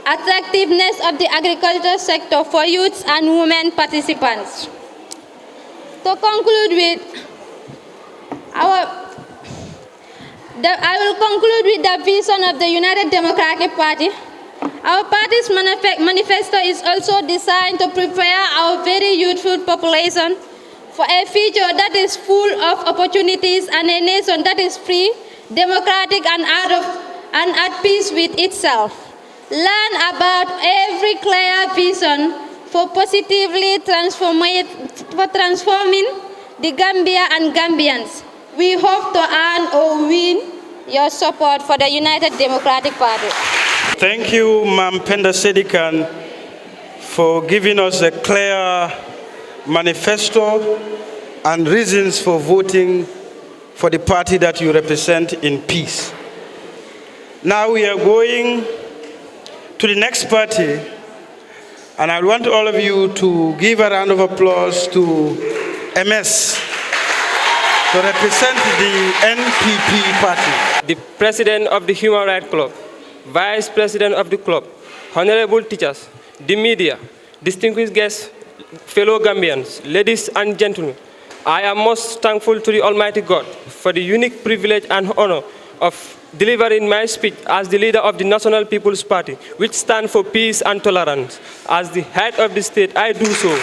attractiveness of the agriculture sector for youths and women participants. To conclude with I will conclude with the vision of the United Democratic Party. Our party's manifesto is also designed to prepare our very youthful population for a future that is full of opportunities and a nation that is free, democratic, and at peace with itself. Learn about every clear vision for positively transforming the Gambia and Gambians. We hope to earn or win your support for the United Democratic Party. Thank you, Ma'am Penda Sedikan, for giving us a clear manifesto and reasons for voting for the party that you represent in peace. Now we are going to the next party, and I want all of you to give a round of applause to MS to represent the NPP party. The President of the Human Rights Club, Vice President of the club, honorable teachers, the media, distinguished guests, fellow Gambians, ladies and gentlemen, I am most thankful to the Almighty God for the unique privilege and honor of delivering my speech as the leader of the National People's Party, which stands for peace and tolerance. As the head of the state, I do so.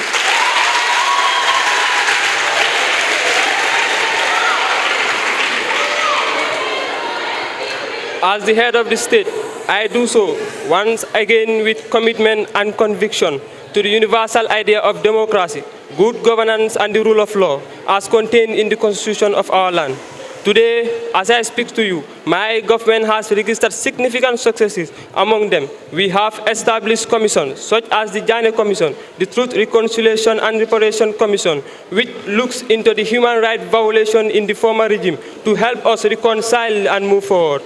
As the head of the state, I do so once again with commitment and conviction to the universal idea of democracy, good governance, and the rule of law, as contained in the Constitution of our land. Today, as I speak to you, my government has registered significant successes. Among them, we have established commissions, such as the Jane Commission, the Truth, Reconciliation, and Reparation Commission, which looks into the human rights violation in the former regime to help us reconcile and move forward.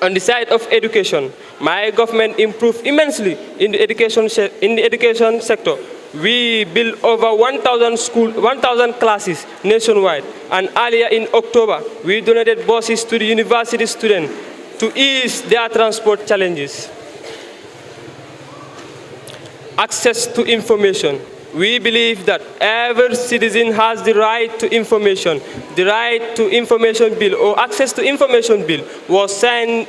On the side of education, my government improved immensely in the education sector. We built over 1,000 classes nationwide, and earlier in October, we donated buses to the university students to ease their transport challenges. Access to information. We believe that every citizen has the right to information. The right to information bill or access to information bill was signed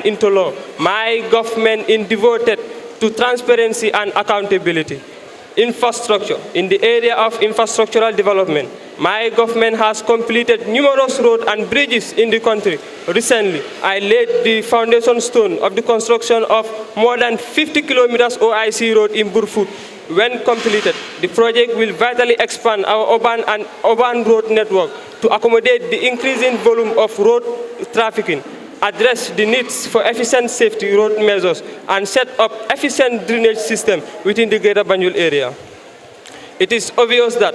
into law. My government is devoted to transparency and accountability. Infrastructure. In the area of infrastructural development, my government has completed numerous roads and bridges in the country. Recently, I laid the foundation stone of the construction of more than 50 kilometers OIC road in Burfoot. When completed, the project will vitally expand our urban road network to accommodate the increasing volume of road trafficking, address the needs for efficient safety road measures, and set up efficient drainage system within the Greater Banjul area. It is obvious that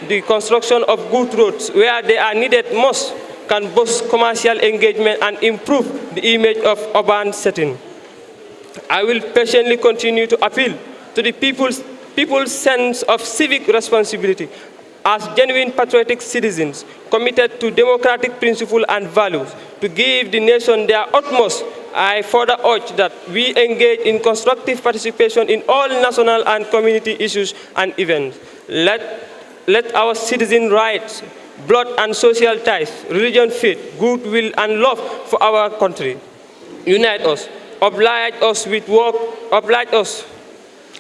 the construction of good roads where they are needed most can boost commercial engagement and improve the image of urban setting. I will patiently continue to appeal to the people's sense of civic responsibility as genuine patriotic citizens committed to democratic principles and values to give the nation their utmost. I further urge that we engage in constructive participation in all national and community issues and events. Let our citizen rights, blood and social ties, religion, faith, goodwill and love for our country unite us, oblige us with work, oblige us.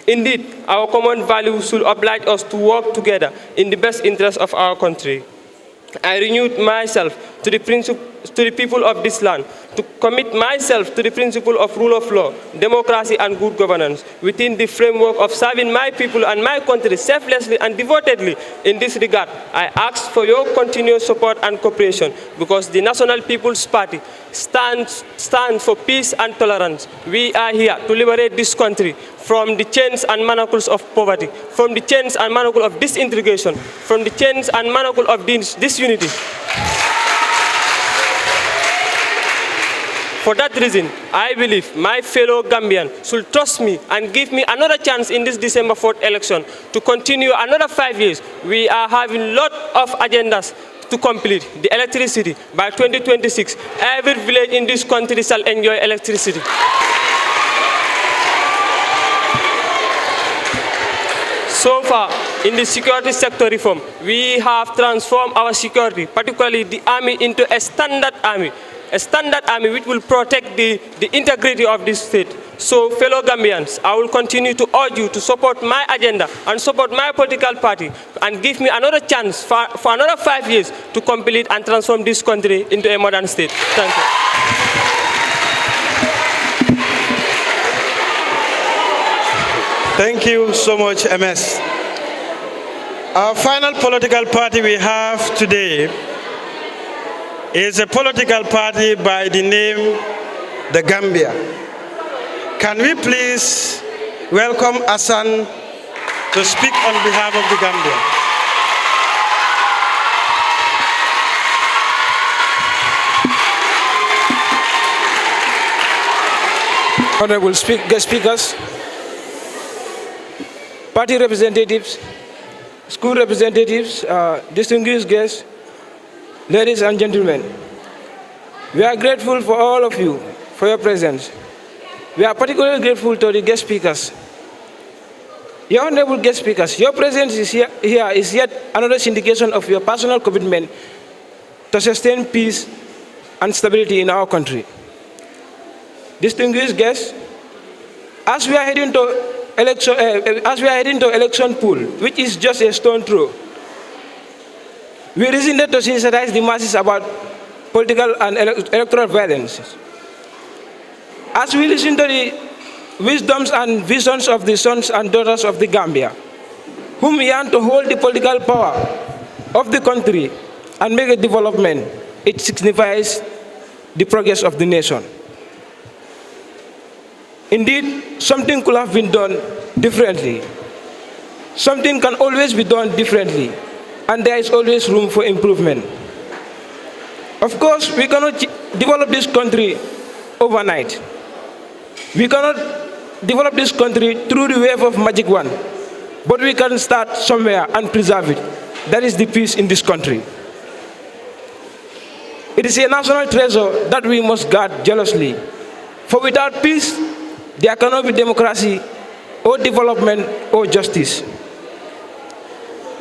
Indeed, our common values should oblige us to work together in the best interest of our country. I renewed myself to the people of this land, to commit myself to the principle of rule of law, democracy and good governance within the framework of serving my people and my country selflessly and devotedly. In this regard, I ask for your continued support and cooperation because the National People's Party stands for peace and tolerance. We are here to liberate this country from the chains and manacles of poverty, from the chains and manacles of disintegration, from the chains and manacles of disunity. For that reason, I believe my fellow Gambian should trust me and give me another chance in this December 4th election to continue another 5 years. We are having a lot of agendas to complete. The electricity, by 2026, every village in this country shall enjoy electricity. So far, in the security sector reform. We have transformed our security, particularly the army, into a standard army which will protect the integrity of this state. So, fellow Gambians, I will continue to urge you to support my agenda and support my political party and give me another chance for another 5 years to complete and transform this country into a modern state. Thank you. Thank you so much, MS. Our final political party we have today is a political party by the name The Gambia. Can we please welcome Hassan to speak on behalf of the Gambia? Honorable guest speakers, party representatives, school representatives, distinguished guests, ladies and gentlemen, we are grateful for all of you for your presence. We are particularly grateful to the guest speakers. Your honorable guest speakers, your presence here is yet another indication of your personal commitment to sustain peace and stability in our country. Distinguished guests, as we are heading to election pool, which is just a stone throw, we reasoned to sensitize the masses about political and electoral violence. As we listen to the wisdoms and visions of the sons and daughters of the Gambia, whom yearn to hold the political power of the country and make a development, it signifies the progress of the nation. Indeed, something could have been done differently. Something can always be done differently, and there is always room for improvement. Of course, we cannot develop this country overnight. We cannot develop this country through the wave of magic wand, but we can start somewhere and preserve it. That is the peace in this country. It is a national treasure that we must guard jealously, for without peace, there cannot be democracy or development or justice.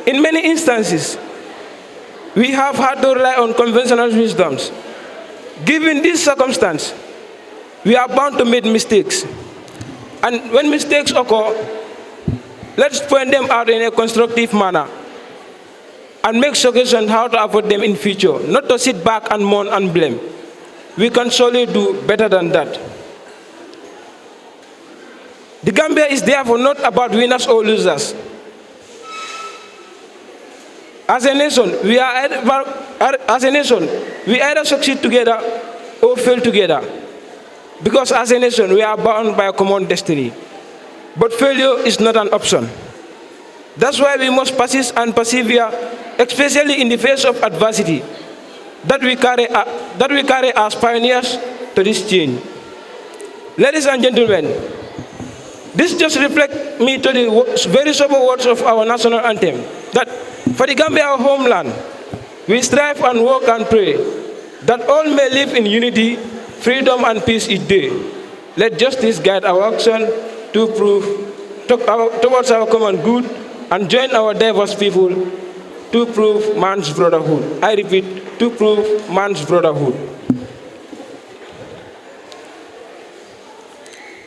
In many instances, we have had to rely on conventional wisdoms. Given this circumstance, we are bound to make mistakes. And when mistakes occur, let's point them out in a constructive manner and make suggestions how to avoid them in future, not to sit back and mourn and blame. We can surely do better than that. The Gambia is therefore not about winners or losers. As a nation, we either succeed together or fail together. Because as a nation, we are bound by a common destiny. But failure is not an option. That's why we must persist and persevere, especially in the face of adversity, that we carry as pioneers to this change. Ladies and gentlemen, this just reflects me to the very sober words of our national anthem, that for the Gambia, our homeland, we strive and work and pray that all may live in unity, freedom and peace each day. Let justice guide our action towards our common good and join our diverse people to prove man's brotherhood. I repeat, to prove man's brotherhood.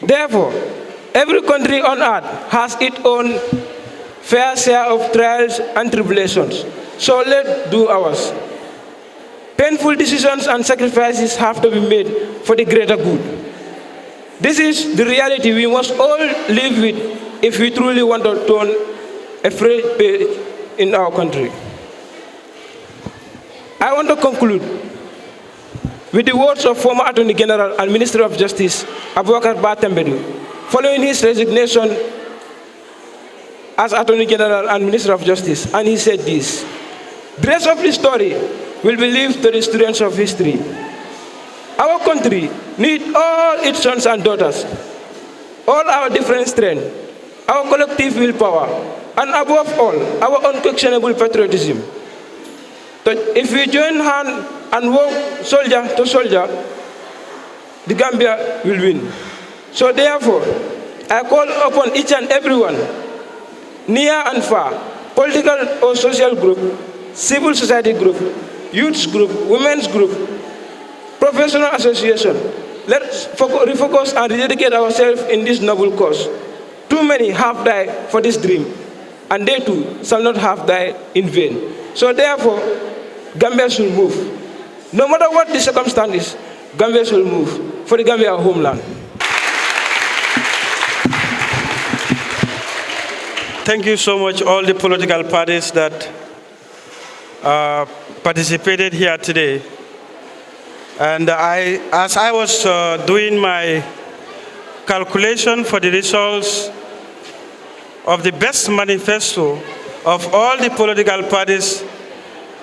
Therefore, every country on earth has its own fair share of trials and tribulations. So let's do ours. Painful decisions and sacrifices have to be made for the greater good. This is the reality we must all live with if we truly want to turn a fresh page in our country. I want to conclude with the words of former Attorney General and Minister of Justice, Advocacy, following his resignation as Attorney General and Minister of Justice, and he said this: "The rest of the story will be left to the students of history. Our country needs all its sons and daughters, all our different strengths, our collective willpower, and above all, our unquestionable patriotism. But if we join hands and work soldier to soldier, the Gambia will win. So therefore, I call upon each and everyone, near and far, political or social group, civil society group, youth group, women's group, professional association. Let's refocus and rededicate ourselves in this noble cause. Too many have died for this dream, and they too shall not have died in vain. So therefore, Gambia should move. No matter what the circumstances, Gambia should move for the Gambia homeland. Thank you so much, all the political parties that participated here today. And as I was doing my calculation for the results of the best manifesto of all the political parties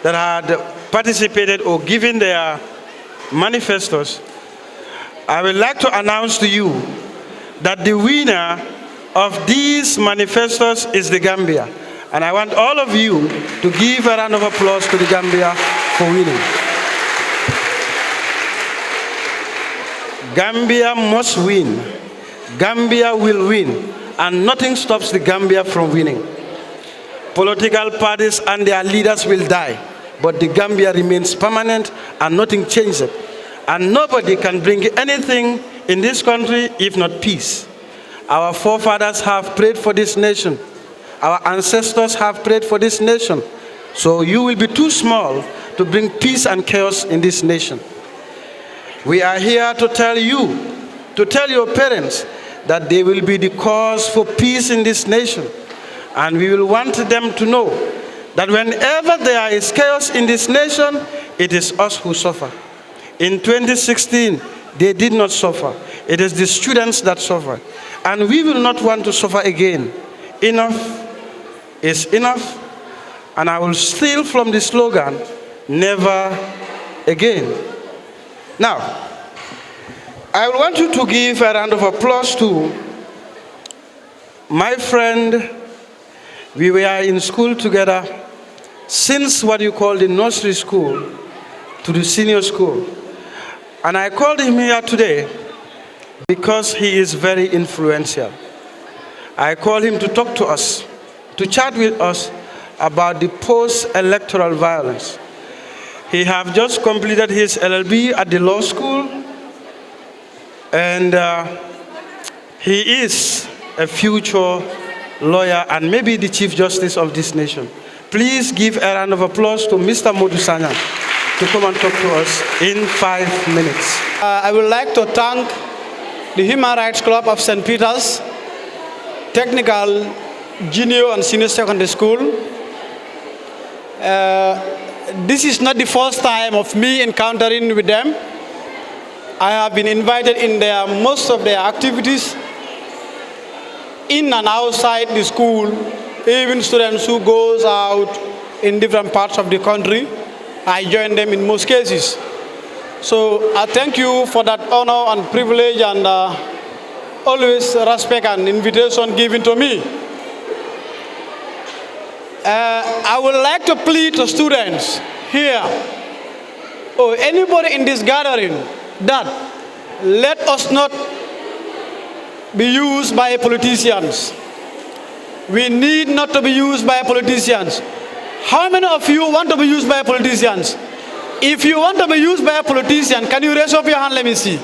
that had participated or given their manifestos, I would like to announce to you that the winner of these manifestos is the Gambia. And I want all of you to give a round of applause to the Gambia for winning. Gambia must win. Gambia will win. And nothing stops the Gambia from winning. Political parties and their leaders will die, but the Gambia remains permanent and nothing changes it. And nobody can bring anything in this country if not peace. Our forefathers have prayed for this nation. Our ancestors have prayed for this nation. So you will be too small to bring peace and chaos in this nation. We are here to tell you, to tell your parents that they will be the cause for peace in this nation. And we will want them to know that whenever there is chaos in this nation, it is us who suffer. In 2016, they did not suffer. It is the students that suffer. And we will not want to suffer again. Enough is enough. And I will steal from the slogan, never again. Now, I want you to give a round of applause to my friend. We were in school together since what you call the nursery school to the senior school. And I called him here today because he is very influential. I called him to talk to us, to chat with us about the post-electoral violence. He has just completed his LLB at the law school, and he is a future lawyer and maybe the Chief Justice of this nation. Please give a round of applause to Mr. Modu Sanyang to come and talk to us in 5 minutes. I would like to thank the Human Rights Club of St. Peter's Technical Junior and Senior Secondary School. This is not the first time of me encountering with them. I have been invited in most of their activities, in and outside the school, even students who goes out in different parts of the country. I join them in most cases. So I thank you for that honor and privilege and always respect and invitation given to me. I would like to plead to students here or anybody in this gathering that let us not be used by politicians. We need not to be used by politicians. How many of you want to be used by politicians? If you want to be used by a politician, can you raise up your hand? Let me see.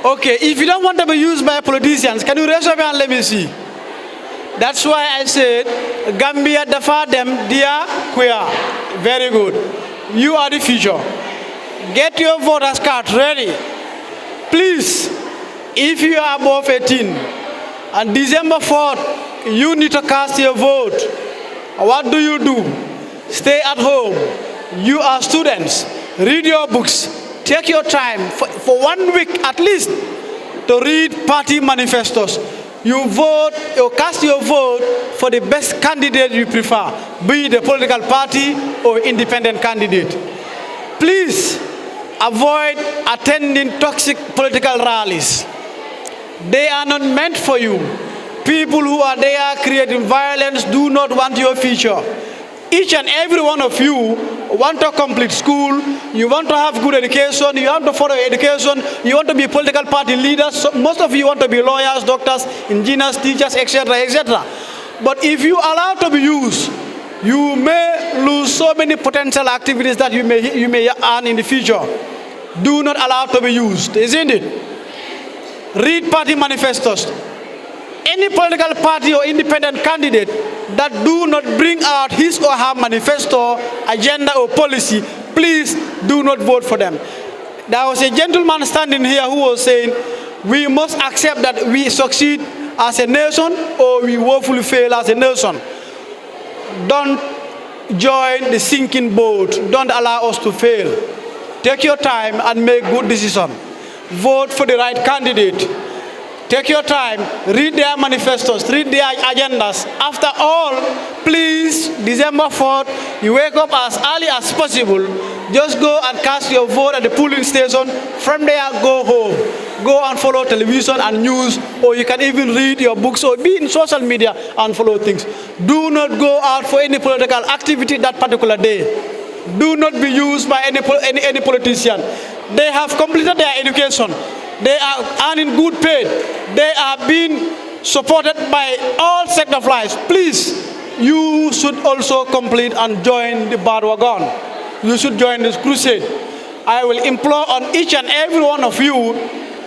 Okay, if you don't want to be used by politicians, can you raise up your hand? Let me see. That's why I said, Gambia defer them, dear queer. Very good. You are the future. Get your voters card ready. Please, if you are above 18, on December 4th, you need to cast your vote. What do? Stay at home. You are students. Read your books. Take your time for 1 week at least to read party manifestos. You vote, you cast your vote for the best candidate you prefer, be it a political party or independent candidate. Please avoid attending toxic political rallies. They are not meant for you. People who are there creating violence do not want your future. Each and every one of you want to complete school, you want to have good education, you want to follow education, you want to be political party leaders. So most of you want to be lawyers, doctors, engineers, teachers, etc., etc. But if you allow to be used, you may lose so many potential activities that you may earn in the future. Do not allow to be used, isn't it? Read party manifestos. Any political party or independent candidate that do not bring out his or her manifesto, agenda or policy, please do not vote for them. There was a gentleman standing here who was saying, we must accept that we succeed as a nation or we woefully fail as a nation. Don't join the sinking boat. Don't allow us to fail. Take your time and make good decisions. Vote for the right candidate. Take your time, read their manifestos, read their agendas. After all, please, December 4th, you wake up as early as possible. Just go and cast your vote at the polling station. From there, go home. Go and follow television and news, or you can even read your books or be in social media and follow things. Do not go out for any political activity that particular day. Do not be used by any politician. They have completed their education. They are earning good pay. They are being supported by all sectors of life. Please, you should also complete and join the bandwagon. You should join this crusade. I will implore on each and every one of you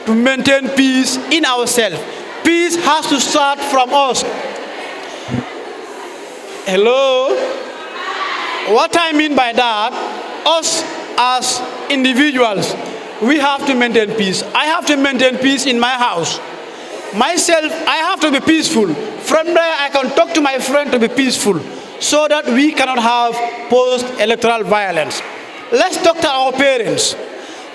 to maintain peace in ourselves. Peace has to start from us. Hello? What I mean by that, us as individuals, we have to maintain peace. I have to maintain peace in my house. Myself, I have to be peaceful. From there, I can talk to my friend to be peaceful so that we cannot have post-electoral violence. Let's talk to our parents.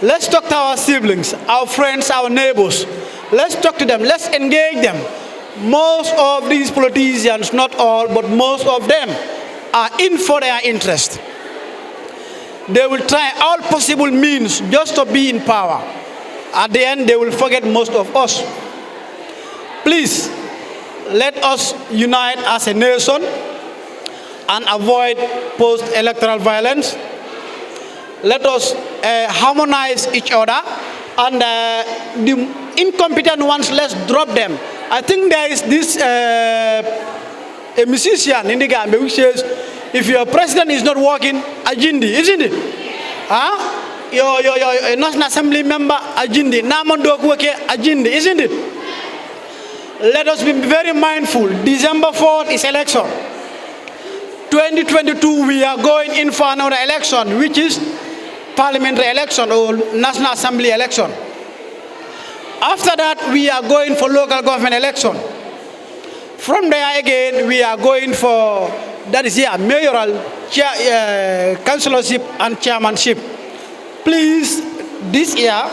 Let's talk to our siblings, our friends, our neighbors. Let's talk to them. Let's engage them. Most of these politicians, not all, but most of them are in for their interest. They will try all possible means just to be in power. At the end, they will forget most of us. Please, let us unite as a nation and avoid post-electoral violence. Let us harmonize each other, and the incompetent ones, let's drop them. I think there is this a musician in the Gambia which says, if your president is not working, Ajindi, isn't it? Huh? Your National Assembly member, Ajindi. Namandok worke, Ajindi, isn't it? Let us be very mindful. December 4th is election. 2022, we are going in for another election, which is parliamentary election or National Assembly election. After that, we are going for local government election. From there again, we are going for, that is here, mayoral, councillorship and chairmanship. Please, this year,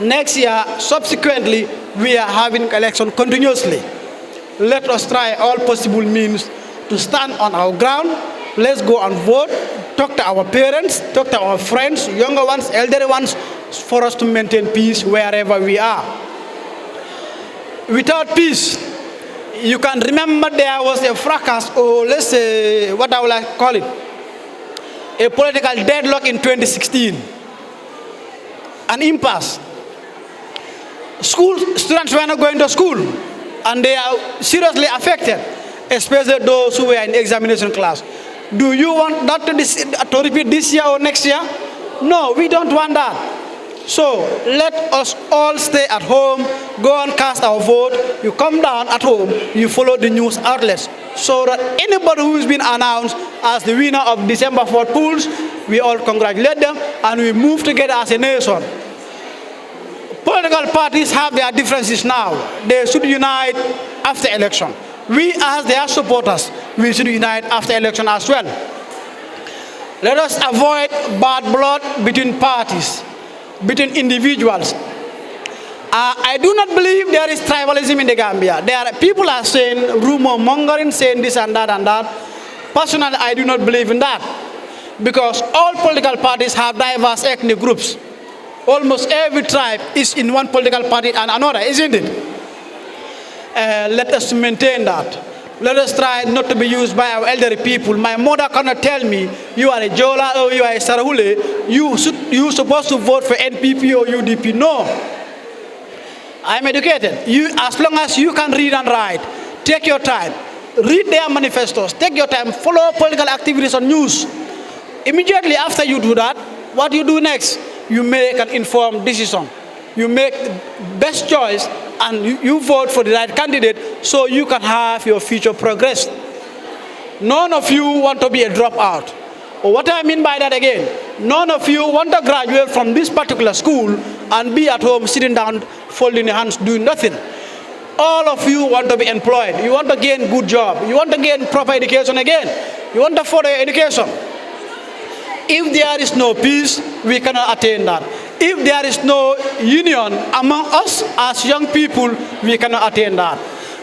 next year, subsequently, we are having election continuously. Let us try all possible means to stand on our ground. Let's go and vote, talk to our parents, talk to our friends, younger ones, elderly ones, for us to maintain peace wherever we are. Without peace, you can remember there was a fracas, or let's say, what I would like to call it, a political deadlock in 2016, an impasse. Students were not going to school, and they are seriously affected, especially those who were in examination class. Do you want that to repeat this year or next year? No, we don't want that. So let us all stay at home, go and cast our vote. You come down at home, you follow the news outlets, so that anybody who has been announced as the winner of December 4th polls, we all congratulate them and we move together as a nation. Political parties have their differences now. They should unite after election. We as their supporters, we should unite after election as well. Let us avoid bad blood between parties, between individuals. I do not believe there is tribalism in the Gambia. People are saying, rumor mongering, saying this and that and that. Personally, I do not believe in that, because all political parties have diverse ethnic groups. Almost every tribe is in one political party and another, isn't it? Let us maintain that. Let us try not to be used by our elderly people. My mother cannot tell me, you are a Jola or you are a Sarahule, you're supposed to vote for NPP or UDP. No. I'm educated. As long as you can read and write, take your time. read their manifestos, take your time, follow political activities on news. Immediately after you do that, what you do next? You make an informed decision. You make the best choice and you vote for the right candidate so you can have your future progress. None of you want to be a dropout. What I mean by that again, none of you want to graduate from this particular school and be at home sitting down, folding your hands, doing nothing. All of you want to be employed. You want to gain good job. You want to gain proper education again. You want to further education. If there is no peace, we cannot attain that. If there is no union among us as young people, we cannot attain that.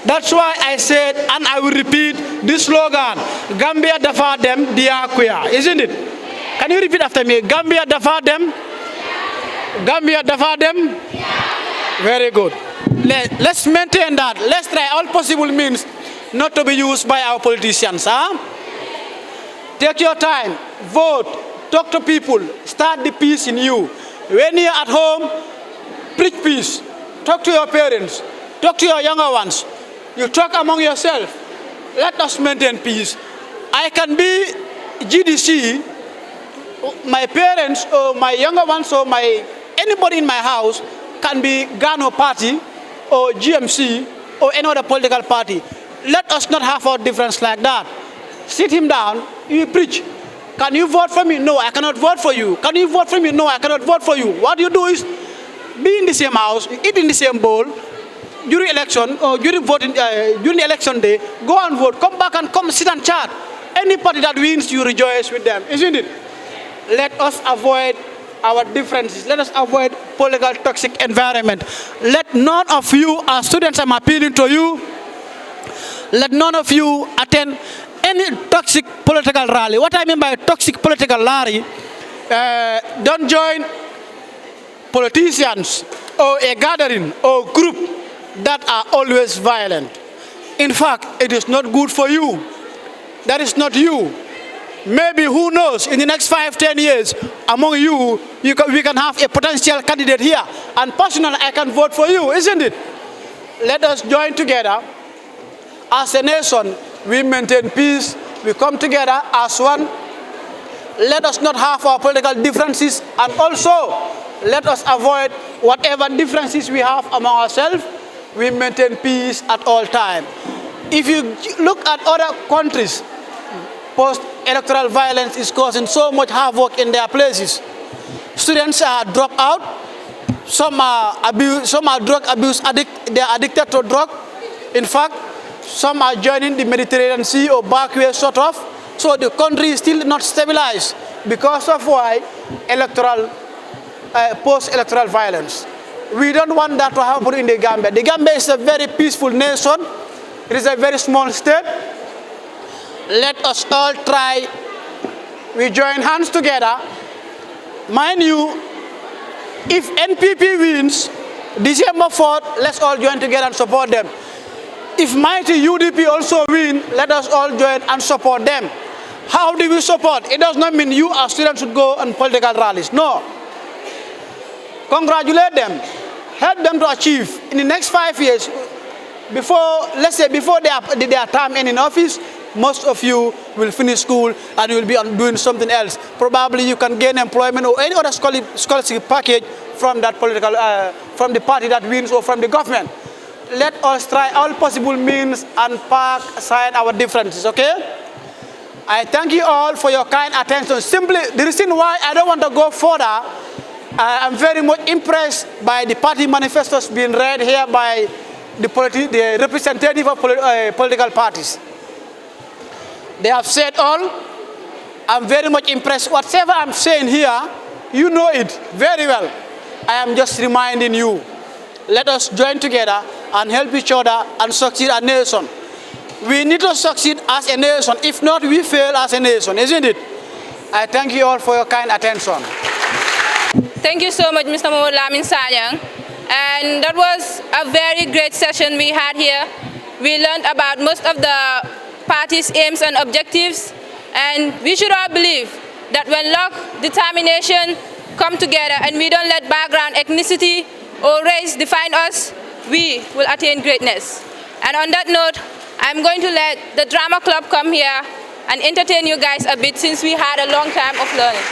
That's why I said, and I will repeat this slogan, Gambia dafa dem dia kuya, isn't it? Can you repeat after me? Gambia dafa dem? Gambia dafa dem? Very good. Let's maintain that. Let's try all possible means not to be used by our politicians. Huh? Take your time, vote, talk to people, start the peace in you. When you're at home, preach peace. Talk to your parents, talk to your younger ones. You talk among yourself. Let us maintain peace. I can be GDC, my parents or my younger ones or anybody in my house can be Gano party or GMC or any other political party. Let us not have our difference like that. Sit him down, you preach. Can you vote for me? No, I cannot vote for you. Can you vote for me? No, I cannot vote for you. What you do is be in the same house, eat in the same bowl. During election or during the election day, go and vote. Come back and come sit and chat. Any party that wins, you rejoice with them, isn't it? Let us avoid our differences. Let us avoid political toxic environment. Let none of you, as students, I'm appealing to you. Let none of you attend any toxic political rally. What I mean by toxic political rally, don't join politicians or a gathering or group that are always violent. In fact, it is not good for you. That is not you. Maybe, who knows, in the next 5-10 years, among you, we can have a potential candidate here. And personally, I can vote for you, isn't it? Let us join together. As a nation, we maintain peace. We come together as one. Let us not have our political differences. And also, let us avoid whatever differences we have among ourselves. We maintain peace at all times. If you look at other countries, post-electoral violence is causing so much havoc in their places. Students are dropped out. Some are drug abuse addict. They are addicted to drug. In fact, some are joining the Mediterranean Sea or backway sort of. So the country is still not stabilized because of why post-electoral violence. We don't want that to happen in the Gambia. The Gambia is a very peaceful nation. It is a very small state. Let us all try. We join hands together. Mind you, if NPP wins December 4th, let's all join together and support them. If mighty UDP also win, let us all join and support them. How do we support? It does not mean you as students should go on political rallies. No. Congratulate them. Help them to achieve in the next 5 years. Let's say before their term in office, most of you will finish school and you will be doing something else. Probably you can gain employment or any other scholarship package from that from the party that wins or from the government. Let us try all possible means and park aside our differences, okay? I thank you all for your kind attention. Simply, the reason why I don't want to go further, I'm very much impressed by the party manifestos being read here by the representative of political parties. They have said all. I'm very much impressed. Whatever I'm saying here, you know it very well. I am just reminding you. Let us join together and help each other and succeed as a nation. We need to succeed as a nation. If not, we fail as a nation, isn't it? I thank you all for your kind attention. Thank you so much, Mr. Mohamed Lamin Sanyang. And that was a very great session we had here. We learned about most of the party's aims and objectives. And we should all believe that when luck, determination come together and we don't let background, ethnicity, or race define us, we will attain greatness. And on that note, I'm going to let the drama club come here and entertain you guys a bit since we had a long time of learning.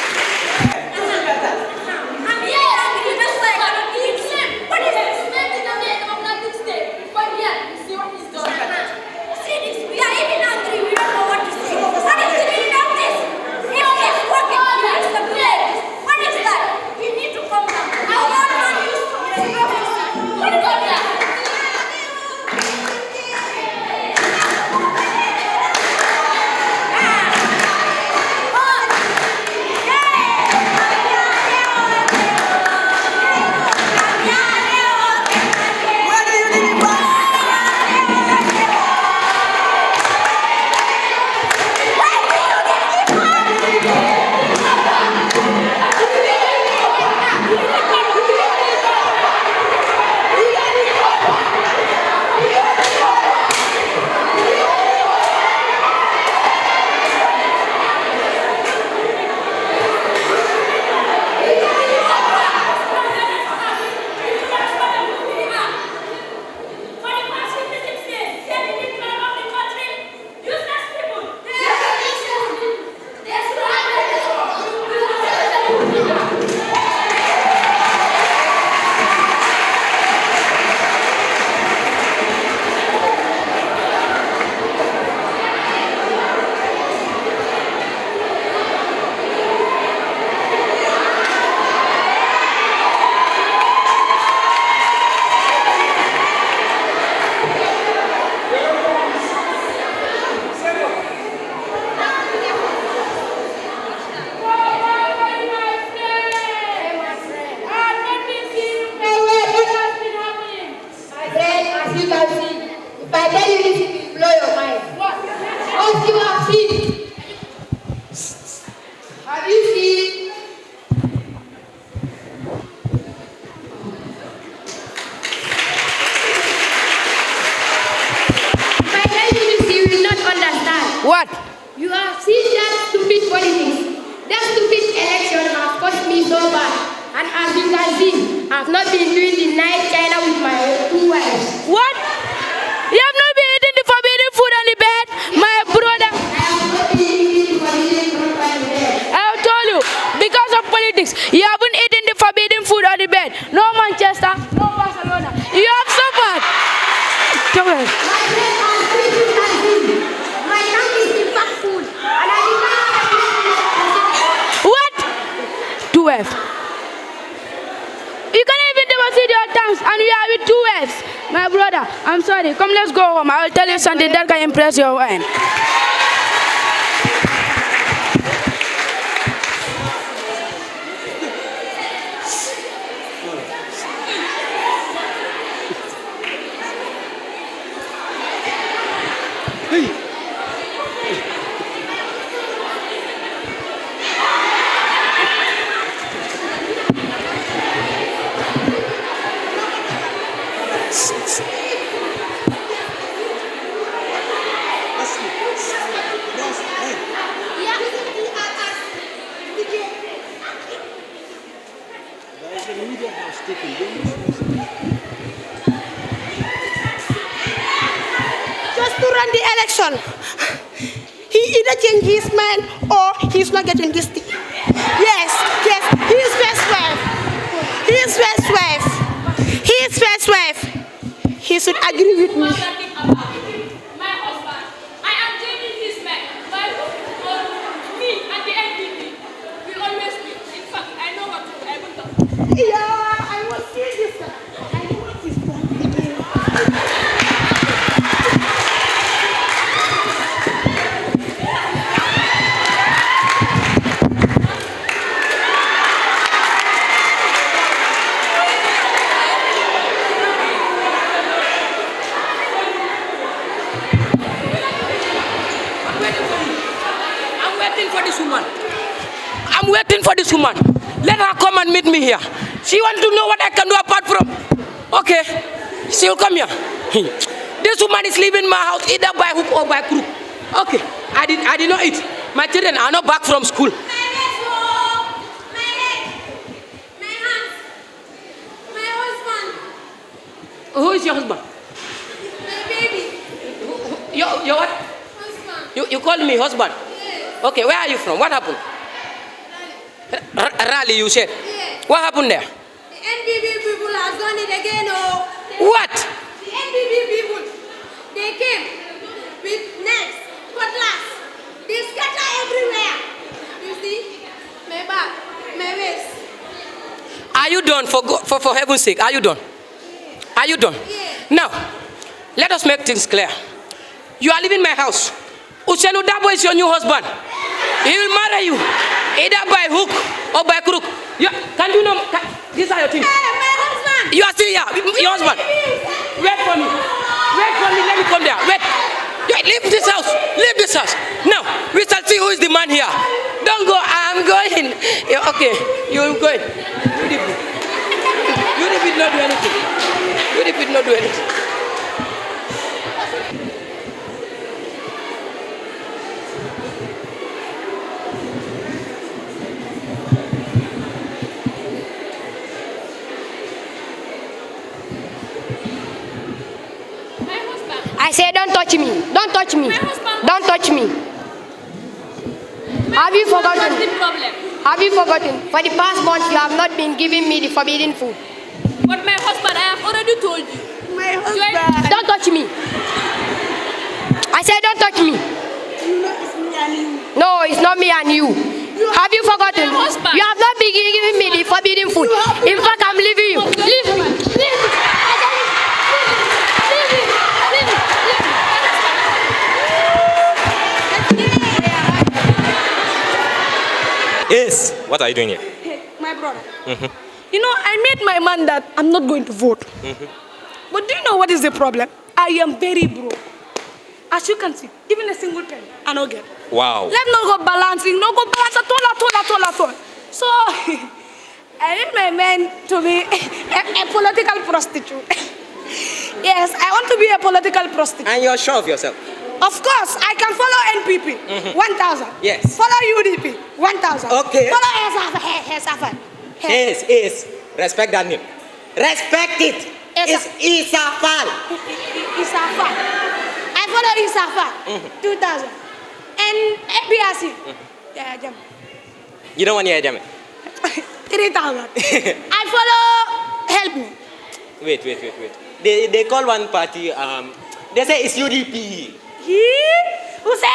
What? You have seen that stupid politics. That stupid election has cost me so bad. And as you can see, I have not been doing the night China with my 2 wives. What? You have not been eating the forbidden food on the bed, my brother? I have not been eating the forbidden food on the bed. I have told you, because of politics, you haven't eaten the forbidden food on the bed. No Manchester, no Barcelona. You have suffered. Come on. My friend has 3 food. My tongue is the fat food. And I did not have What? 2F. You can't even deposit your tongues and you are with 2Fs. My brother, I'm sorry. Come, let's go home. I will tell you something that can impress your mind. Just to run the election. He either change his mind or he's not getting this thing. Yes, he's first wife. He's first wife. He's first wife. He should agree with me. My husband, I am changing his mind. Me and the NPP, we always win. In fact, I know what to do. I will talk. Yeah, I will see this. I know what is wrong with you. I'm waiting for this woman. Let her come and meet me here. She wants to know what I can do apart from. Okay, she will come here. This woman is leaving my house either by hook or by crook. Okay, I did not eat. My children are not back from school. Who is your husband? My baby. Your Your what? Husband. You called me husband? Yes. Okay, where are you from? What happened? Rally, you said? Yes. What happened there? The NBB people have done it again, oh. What? The NBB people, they came with nets, cutlass. They scatter everywhere. You see? My back, my waist. Are you done, for heaven's sake? Are you done? Are you done? Yes. Now, let us make things clear. You are leaving my house. Usenu Dabo is your new husband. He will marry you, either by hook or by crook. Can you know? These are your things. Hey, my husband. You are still here. Your husband. Wait for me. Wait for me. Let me come there. Wait. Leave this house. Leave this house. Now, we shall see who is the man here. Don't go. I am going. Okay. You are going. You did not do anything. You did not do anything. I say, don't touch me. Don't touch me. Don't touch me. Have you forgotten? What's the problem? Have you forgotten? For the past month, you have not been giving me the forbidden food. But my husband, I have already told you. My husband. Don't touch me. I said, don't touch me. You know it's me and you. No, it's not me and you. Have you forgotten? You have not been giving me the forbidden food. In fact, I'm leaving you. Leave me. Leave me. Yes. What are you doing here? Hey, my brother. You know, I made my man that I'm not going to vote. But do you know what is the problem? I am very broke. As you can see, even a single penny, I don't get. Wow. Let no go balancing, no go balance at all. So, I need my man to be a political prostitute. Yes, I want to be a political prostitute. And you're sure of yourself? Of course, I can follow NPP, 1,000. Yes. Follow UDP, 1,000. Okay. Follow Hesafat. Yes. Respect that name. Respect it. It's Isafal. Isafat. I follow Isafat, 2,000. And BRC. Yeah, Jam. You don't want to hear Jam? 3,000. I follow Help Me. Wait. They call one party, they say it's UDP. Who said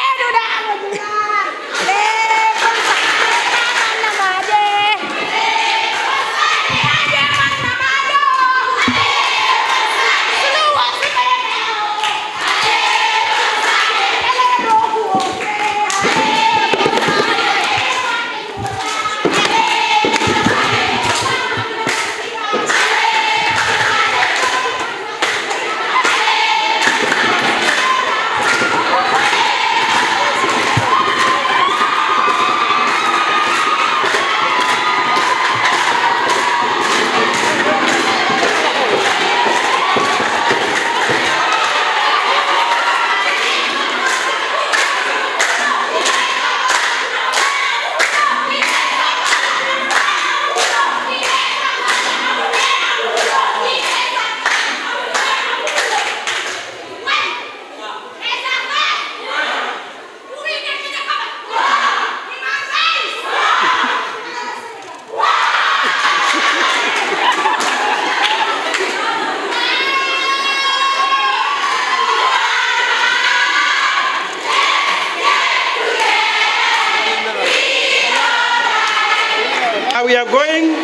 We are going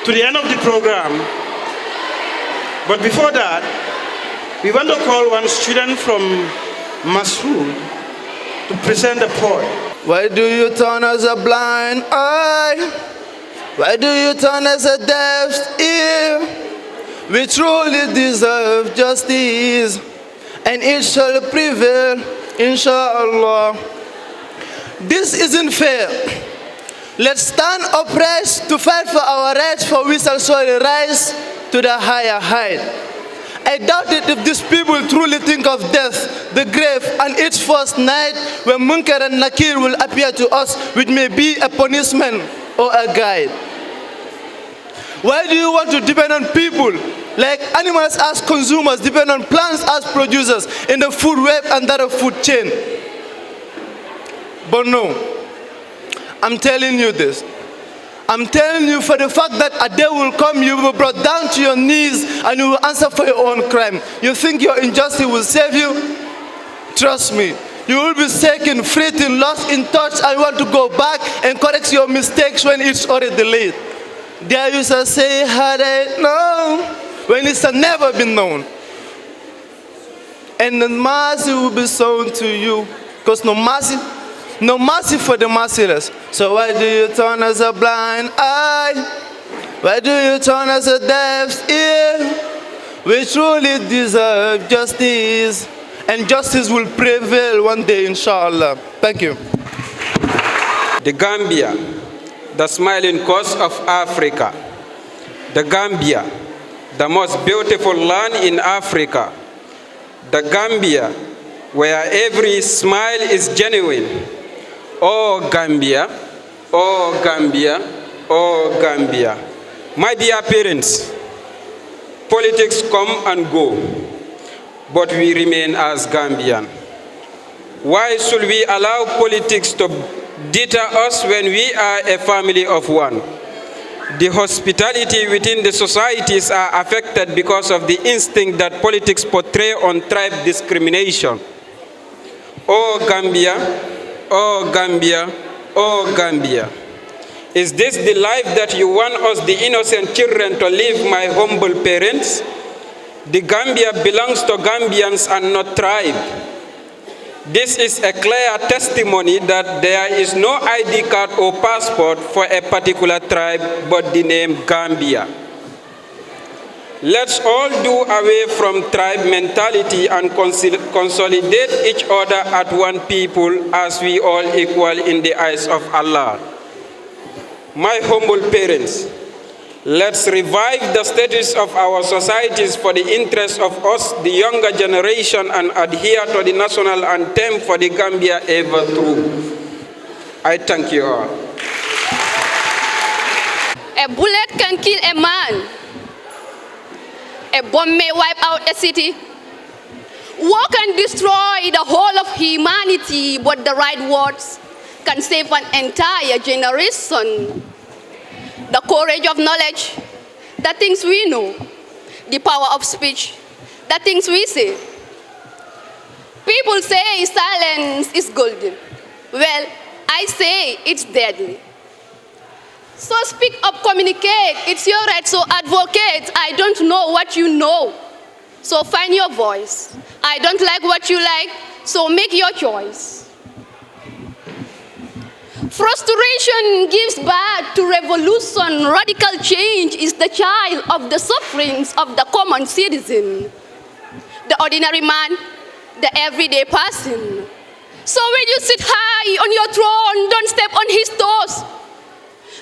to the end of the program, but before that, we want to call one student from Masroud to present the poem. Why do you turn us a blind eye? Why do you turn us a deaf ear? We truly deserve justice, and it shall prevail, inshallah. This isn't fair. Let's stand oppressed to fight for our rights, for we shall surely rise to the higher height. I doubt it if these people truly think of death, the grave, and its first night when Munkar and Nakir will appear to us, which may be a punishment or a guide. Why do you want to depend on people Like animals as consumers depend on plants as producers in the food web and that of food chain. But no, I'm telling you this. I'm telling you for the fact that a day will come, you will be brought down to your knees and you will answer for your own crime. You think your injustice will save you? Trust me. You will be taken, fretting, lost in thoughts, and you want to go back and correct your mistakes when it's already late. There used to say, had I known, when it's never been known. And the mercy will be sown to you, because no mercy for the merciless. So why do you turn as a blind eye? Why do you turn as a deaf ear? We truly deserve justice. And justice will prevail one day, inshallah. Thank you. The Gambia, the smiling coast of Africa. The Gambia, the most beautiful land in Africa. The Gambia, where every smile is genuine. Oh Gambia, oh Gambia, oh Gambia. My dear parents, politics come and go, but we remain as Gambian. Why should we allow politics to deter us when we are a family of one? The hospitality within the societies are affected because of the instinct that politics portray on tribe discrimination. Oh Gambia, oh Gambia, oh Gambia. Is this the life that you want us, the innocent children, to live, my humble parents? The Gambia belongs to Gambians and not tribe. This is a clear testimony that there is no ID card or passport for a particular tribe but the name Gambia. Let's all do away from tribe mentality and consolidate each other as one people, as we all equal in the eyes of Allah. My humble parents, let's revive the status of our societies for the interest of us, the younger generation, and adhere to the national anthem for the Gambia ever true. I thank you all. A bullet can kill a man. A bomb may wipe out a city. War can destroy the whole of humanity, but the right words can save an entire generation. The courage of knowledge, the things we know, the power of speech, the things we say. People say silence is golden. Well, I say it's deadly. So speak up, communicate, it's your right, so advocate. I don't know what you know, so find your voice. I don't like what you like, so make your choice. Frustration gives birth to revolution. Radical change is the child of the sufferings of the common citizen, the ordinary man, the everyday person. So when you sit high on your throne, don't step on his toes.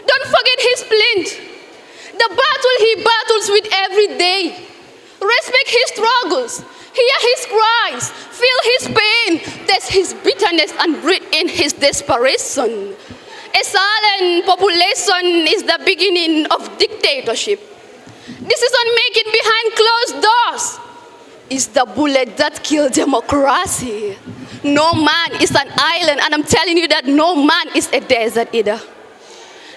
Don't forget his splint. The battle he battles with every day. Respect his struggles. Hear his cries. Feel his pain. Taste his bitterness and breathe in his desperation. A silent population is the beginning of dictatorship. Decision making behind closed doors is the bullet that kills democracy. No man is an island, and I'm telling you that no man is a desert either.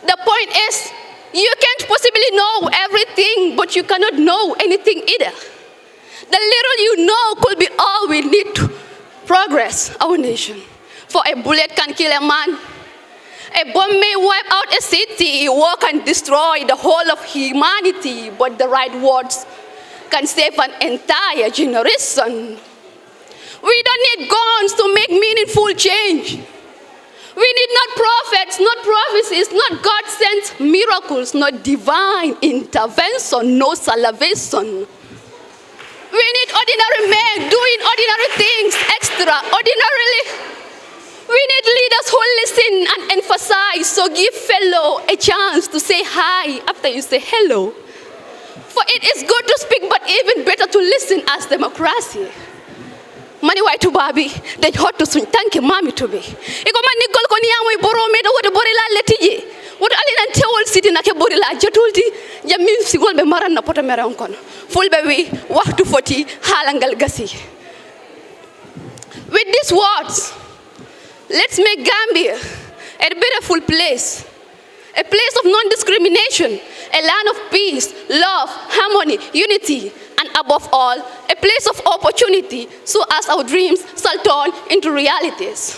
The point is, you can't possibly know everything, but you cannot know anything either. The little you know could be all we need to progress our nation. For a bullet can kill a man. A bomb may wipe out a city. War can destroy the whole of humanity, but the right words can save an entire generation. We don't need guns to make meaningful change. We need not prophets, not prophecies, not God-sent miracles, not divine intervention, no salvation. We need ordinary men doing ordinary things extraordinarily. We need leaders who listen and emphasize, so give fellow a chance to say hi after you say hello. For it is good to speak, but even better to listen as democracy. Mani way to babi, they hot to swing, thank you, mommy to be. Iko mani gol koni yamoy borome do wote borila letije. Wote alina tewol city na ke borila jatulti jammi sigol be maran na poto meron kono fulbe wi waxtu foti halangal gasi. With these words, let's make Gambia a beautiful place, a place of non-discrimination, a land of peace, love, harmony, unity, and above all, a place of opportunity so as our dreams shall turn into realities.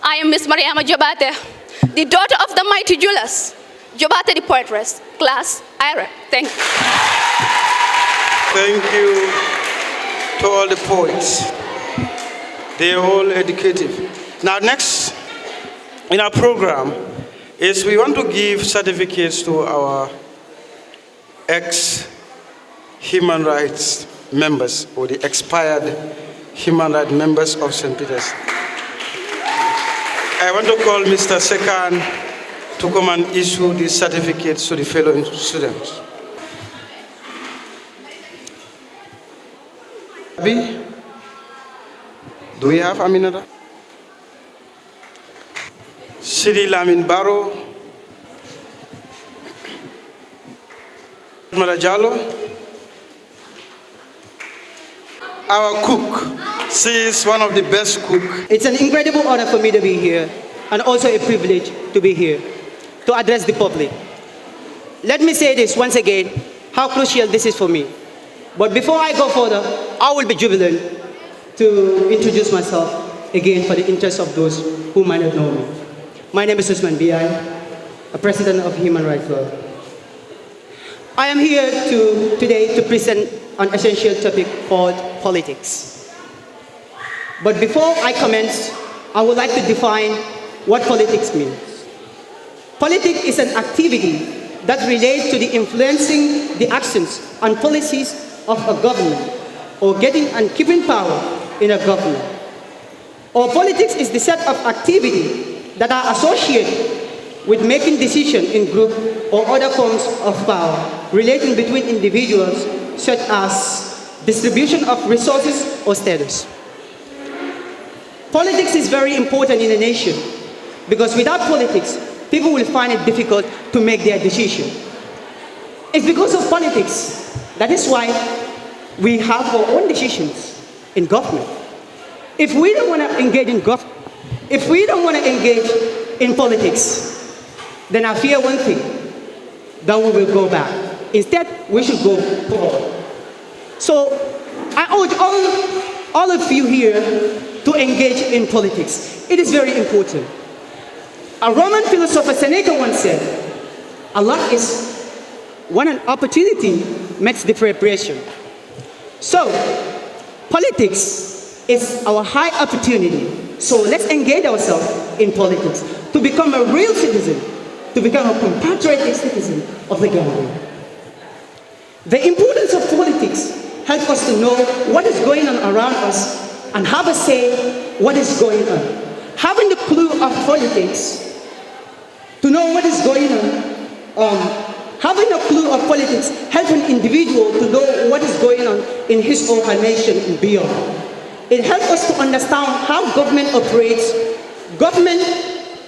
I am Miss Mariama Jobate, the daughter of the mighty Julius Jobate the poetress, class IRA. Thank you. Thank you to all the poets. They are all educative. Now next in our program is we want to give certificates to our ex-human rights members or the expired human rights members of St. Peter's. I want to call Mr. Sekan to come and issue these certificates to the fellow students. Do we have Aminata? Sidi Lamin Baro, Jallo, our cook. She is one of the best cooks. It's an incredible honor for me to be here and also a privilege to be here to address the public. Let me say this once again, how crucial this is for me. But before I go further, I will be jubilant to introduce myself again for the interest of those who might not know me. My name is Usman Biai, a president of Human Rights Watch. I am here today to present an essential topic called politics. But before I commence, I would like to define what politics means. Politics is an activity that relates to the influencing the actions and policies of a government or getting and keeping power in a government. Or politics is the set of activities that are associated with making decisions in group or other forms of power relating between individuals, such as distribution of resources or status. Politics is very important in a nation because without politics, people will find it difficult to make their decision. It's because of politics. That is why we have our own decisions in government. If we don't want to engage in government, if we don't want to engage in politics, then I fear one thing, that we will go back. Instead, we should go forward. So I urge all of you here to engage in politics. It is very important. A Roman philosopher Seneca once said, a lot is when an opportunity makes the preparation. So, politics is our high opportunity. So let's engage ourselves in politics to become a real citizen, to become a compatriotic citizen of the Gambia. The importance of politics helps us to know what is going on around us and have a say what is going on. Having the clue of politics, to know what is going on, having a clue of politics helps an individual to know what is going on in his or her nation and beyond. It helps us to understand how government operates. Government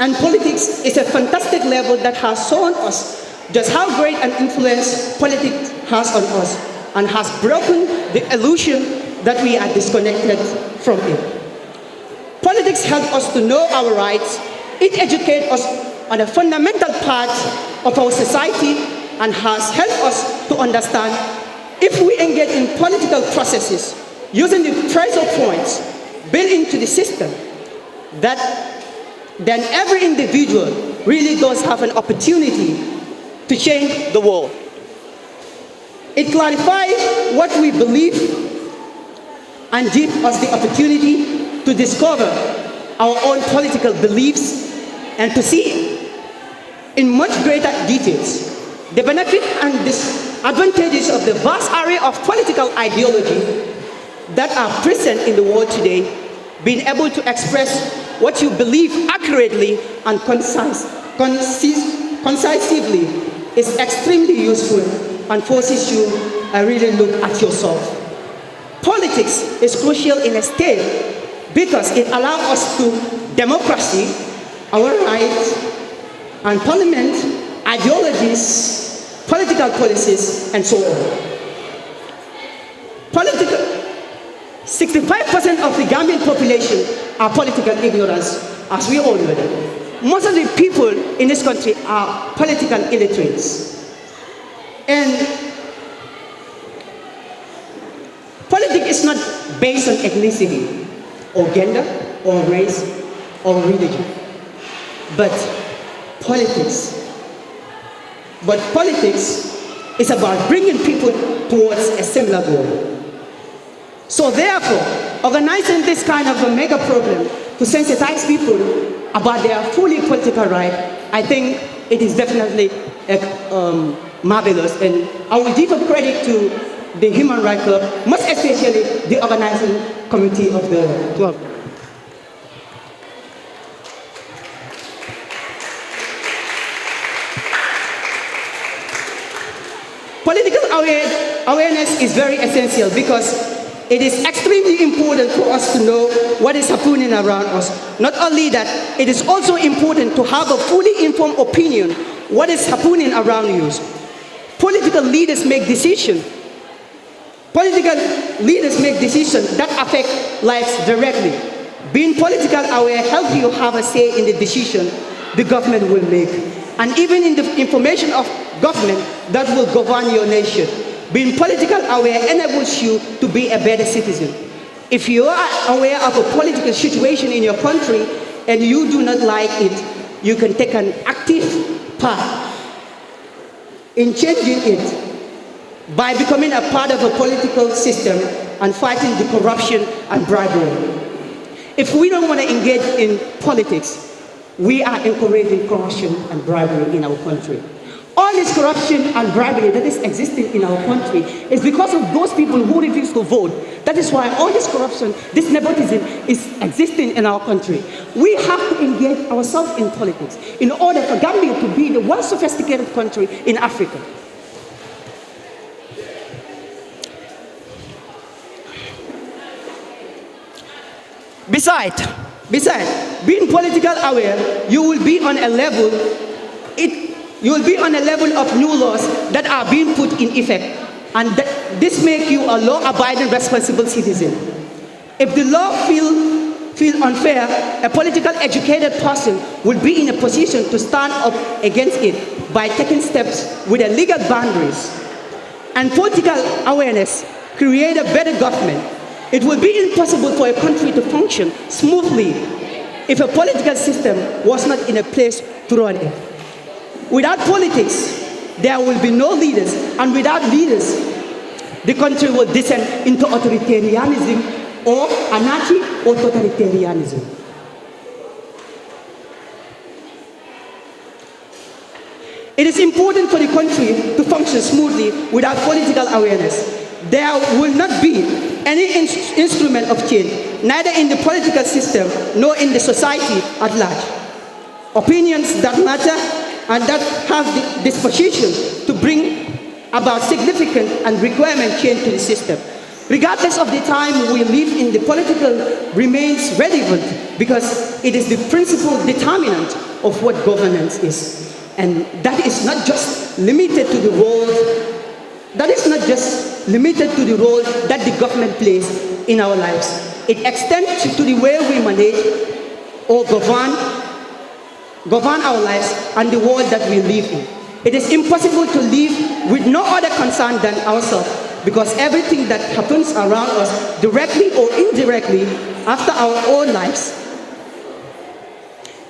and politics is a fantastic level that has shown us just how great an influence politics has on us and has broken the illusion that we are disconnected from it. Politics helps us to know our rights. It educates us on a fundamental part of our society and has helped us to understand if we engage in political processes using the pressure points built into the system, that then every individual really does have an opportunity to change the world. It clarifies what we believe and gives us the opportunity to discover our own political beliefs and to see in much greater details the benefit and disadvantages of the vast array of political ideology that are present in the world today. Being able to express what you believe accurately and concisely is extremely useful and forces you to really look at yourself. Politics is crucial in a state because it allows us to democracy, our rights, and parliament ideologies, political policies, and so on. 65% of the Gambian population are political ignorance, as we all know. Most of the people in this country are political illiterates. And politics is not based on ethnicity, or gender, or race, or religion. But politics is about bringing people towards a similar goal. So therefore, organizing this kind of a mega program to sensitize people about their fully political right, I think it is definitely marvelous. And I will give a credit to the Human Rights Club, most especially the organizing committee of the club. Political awareness is very essential because it is extremely important for us to know what is happening around us. Not only that, it is also important to have a fully informed opinion what is happening around you. Political leaders make decisions. Political leaders make decisions that affect lives directly. Being political aware helps you have a say in the decision the government will make, and even in the information of government that will govern your nation. Being political aware enables you to be a better citizen. If you are aware of a political situation in your country and you do not like it, you can take an active part in changing it by becoming a part of a political system and fighting the corruption and bribery. If we don't want to engage in politics, we are encouraging corruption and bribery in our country. All this corruption and bribery that is existing in our country is because of those people who refuse to vote. That is why all this corruption, this nepotism is existing in our country. We have to engage ourselves in politics in order for Gambia to be the most sophisticated country in Africa. Besides, being political aware, you will be on a level of new laws that are being put in effect, and this makes you a law-abiding, responsible citizen. If the law feel unfair, a politically educated person will be in a position to stand up against it by taking steps with the legal boundaries. And political awareness create a better government. It will be impossible for a country to function smoothly if a political system was not in a place to run it. Without politics, there will be no leaders, and without leaders, the country will descend into authoritarianism or anarchy or totalitarianism. It is important for the country to function smoothly without political awareness. There will not be any instrument of change, neither in the political system nor in the society at large. Opinions that matter and that have the disposition to bring about significant and requirement change to the system, regardless of the time we live in, the political remains relevant because it is the principal determinant of what governance is. And that is not just limited to the role, that the government plays in our lives. It extends to the way we manage or govern our lives and the world that we live in. It is impossible to live with no other concern than ourselves, because everything that happens around us, directly or indirectly, after our own lives.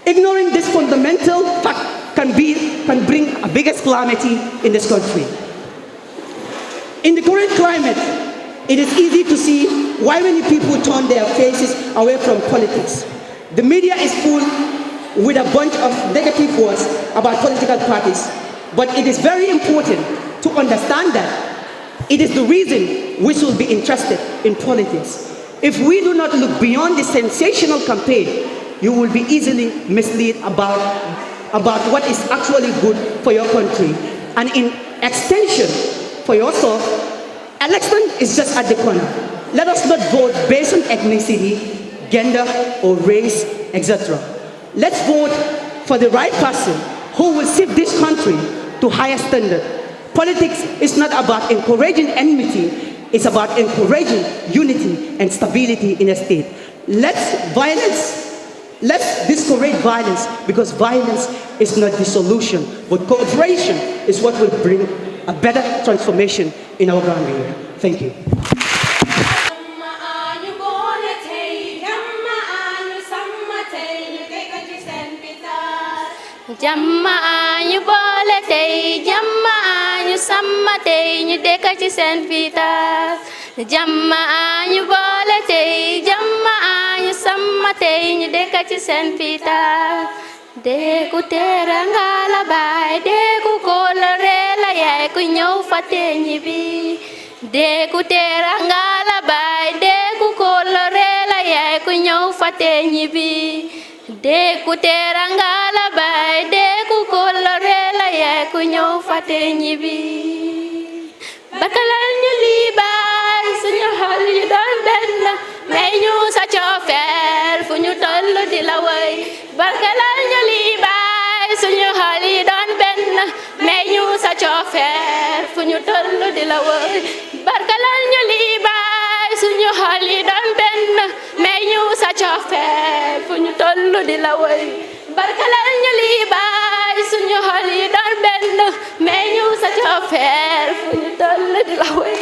Ignoring this fundamental fact can bring a biggest calamity in this country. In the current climate, it is easy to see why many people turn their faces away from politics. The media is full with a bunch of negative words about political parties, but it is very important to understand that it is the reason we should be interested in politics. If we do not look beyond the sensational campaign, you will be easily misled about what is actually good for your country. And in extension, for yourself, election is just at the corner. Let us not vote based on ethnicity, gender, or race, etc. Let's vote for the right person who will shift this country to higher standard. Politics is not about encouraging enmity, it's about encouraging unity and stability in a state. Let's discourage violence, because violence is not the solution, but cooperation is what will bring a better transformation in our Gambia. Thank you. Jamma ñu boole tey jamma ñu sàmma tey ñu dekk ci seen fitas jamma ñu boole tey jamma ñu sàmma tey ñu dekk ci seen fitas deku teranga la baay deku kolore la yaay ku ñëw fate ñibi deku teranga la baay deku kolore la yaay ku ñëw fate ñibi deku teranga la baay deku kolore la yaay ku ñëw fate ñibi bakalal ñu lii baay suñu xol yi doon benn may ñu sa coofeel fu ñu toll di la way bakalal ñu lii baay suñu xol yi doon benn may ñu sa coofeel fu ñu toll di la way bakalal ñu lii baay suñu xol yi doon benn may ñu sa coofeel fu ñu toll di la way barkalal ñu lii baay suñu xol yi doon benn may ñu sa coofeel fu ñu toll di la way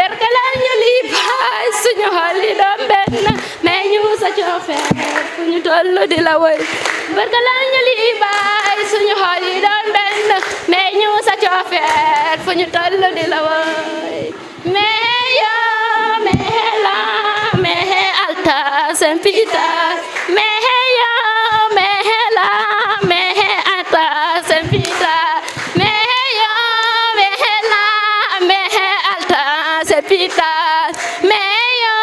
barkalal ñu lii baay suñu xol yi doon benn may ñu sa coofeel fu ñu toll di la way barkalal ñu lii baay suñu xol yi doon benn may ñu sa coofeel fu ñu toll di la way meyo mehela mehe alta sen pita meyo mehela mehe alta sen pita meyo mehela mehe alta sen pita meyo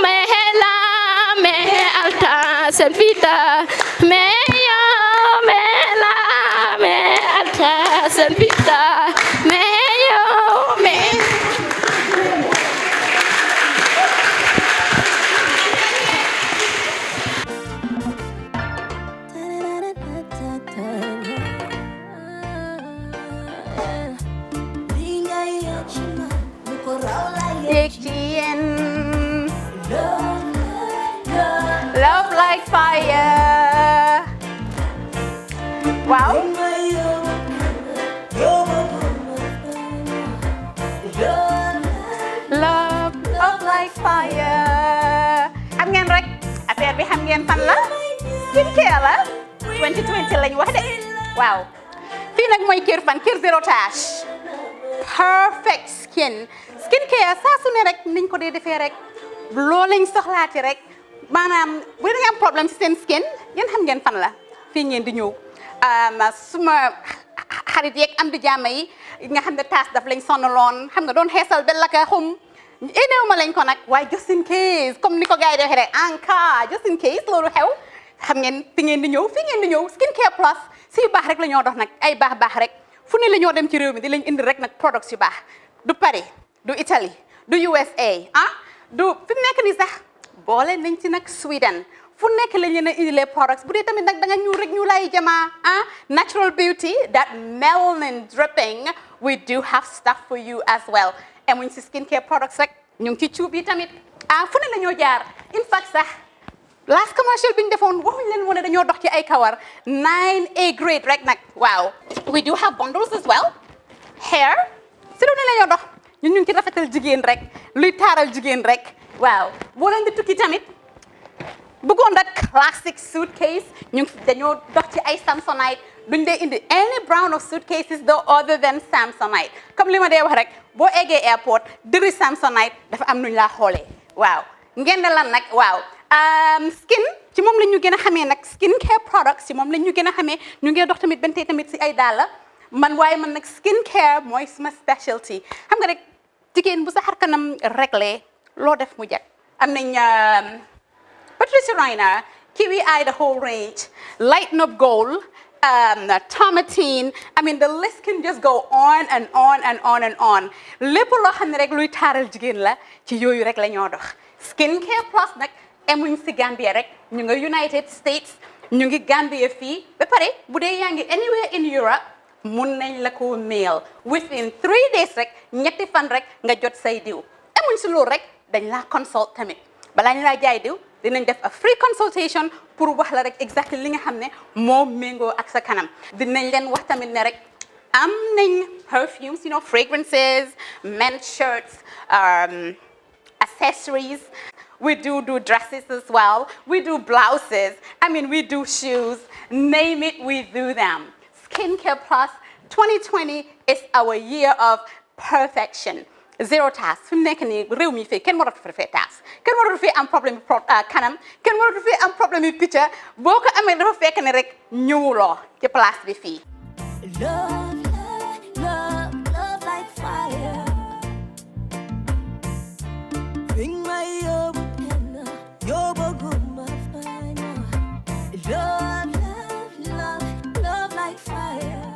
mehela mehe alta sen pita meyo mehela mehe alta sen pita meyo Love like fire. Wow. Love like fire. Xam ngeen rek affaire bi xam ngeen fan la? Skincare la. 2020 lañ wax de. Waaw. Fii nag mooy Kerr fan Kerr zero tache. Perfect skin. Skincare saa su ne rek niñ ko dee defee rek loo lañ soxlaati rek maanaam bu ngeen am problème ci seen skin yéen xam ngeen fan la fii ngeen di ñëw suma xarit yeeg am di jàmm yi nga xam ne taas daf lañ sonaloon xam nga doon xeesal ba la ka xum éneew ma lañ ko nag waaye just in case comme ni ko gars yi di waxee rek en cas just in case loolu xew xam ngeen fi ngeen di ñëw fii ngeen di ñëw Skincare Plus si yu baax rek la ñoo dox nag ay baax rek fu ne la ñoo dem ci réew mi di lañ indi rek nag products yu baax du Paris du Italie du USA du fi mu nekk nii sax boole nañ ci nag Sweden fu nekk lañ leen a indilee products bu dee tamit nag da nga ñuul rek ñu lay jamaa natural beauty that melanin dripping we do have stuff for you as well emuñ si skincare products rek ñu ngi ci cuub yi tamit fu ne la ñoo jaar in fact sax last commercial bi ñu defoon waxuñ leen woon ne dañoo dox ci ay kawar 9A grade rek nag waaw we do have bundles as well hair si lu ne la ñoo dox ñun ñu ngi ci rafetal jigéen rek luy taaral jigéen rek waaw boo leen di tukki tamit bëggoon rek classic suitcase ñu dañoo dox ci ay Samsonite duñ dee indi any brand of suitcases though other than Samsonite comme li ma dee wax rek boo eggee airport dëri Samsonite dafa am nuñ laa xoolee waaw ngeen ne lan nag waaw skin ci moom la ñu gën a xamee nag skincare products ci moom la ñu gën a xamee ñu ngi dox tamit bentey tamit si ay dàlla man waaye man nag skincare mooy suma specialty xam nga rek jigéen bu sa xar kanam réglé loo def mu jag am nañ Patricia Reiner Kiwi Eye the whole range Lighten Up Gold Tomatine I mean the list can just go on and on and on and on lépp loo xam ne rek luy taaral jigéen la ci yooyu rek la ñoo dox Skincare Plus nag emuñ si Gambia rek ñu nga United States ñu ngi Gambia fii ba pare bu dee yaa ngi anywhere in Europe mun nañ la ko mail within 3 days rek ñetti fan rek nga jot say diw amuñ si loolu rek dañ laa consult tamit balaa ñu laa jaay diw dinañ def a free consultation pour wax la rek exactly li nga xam ne moo méngoo ak sa kanam dinañ leen wax tamit ne rek am nañ perfumes, you know, fragrances, men's shirts, accessories. We do dresses as well. We do blouses. I mean, we do shoes. Name it, we do them. Skincare Plus 2020 is our year of perfection. Zero task. Fi mu nekk nii réew mi fii kenn waratu fi task. Kenn waratu fi am problème kanam. Kenn waratu fi am problème picture. Boo ko amee dafa fekk ne rek ñëwuloo ci place bi fii. Love like fire. Bring my love like fire.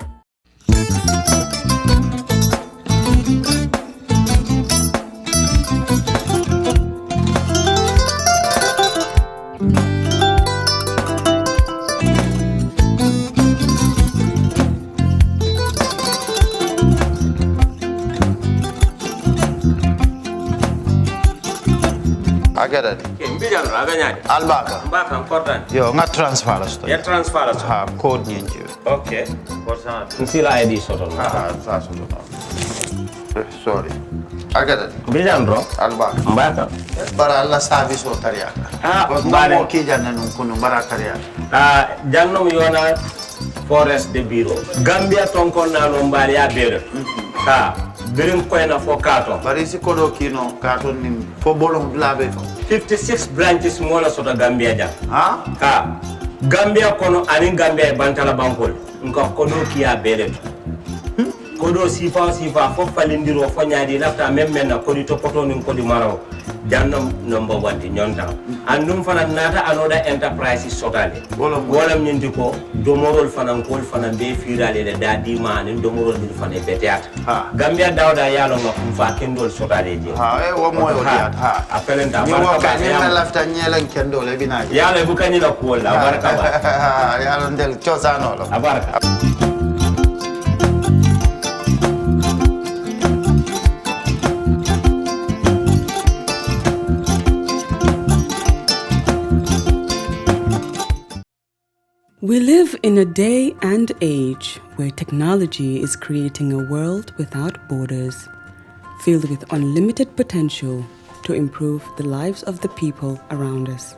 I get it. Mbijan aganya. Albaka. Mbaka important. Yo, nga transfer la sto. Ya transfer la sto. Ha, code nyinji. Okay. Korsa. Nsila ID soto. Sa soto. Sorry. I get it. Mbijan bro. Albaka. Mbaka. Bara alla service o tariaka. Mbale. Mo ki janna nun kunu bara tariaka. Jannom yona forest de bureau. Gambia tonkon na no mbali ya bere. Birim koyna fo kato. Bari si kodo kino kato nim fo bolong labe to. 56 branches mola sota Gambia ja. Ha? Gambia kono ani Gambia bantala bankol. Nka kono kiya bele to. Kodo sifa fo falindiro fo nyaadi lafta memmen na kodi to poto nin kodi maraw. Jannam number 1 di nyonta. Andum fana nata anoda enterprise sotale. Wolam nyindi ko domorol fana kol fana be firale de dadi man domorol di fana beteat. Gambia dawda yalo ma fa kendol sotale je. Wo moyo diat. Apelenta barka. Ni ma lafta nyelen kendol e binaji. Yalo bu kanyi la ko la barka ba. Yalo ndel chosano lo. Barka. We live in a day and age where technology is creating a world without borders, filled with unlimited potential to improve the lives of the people around us.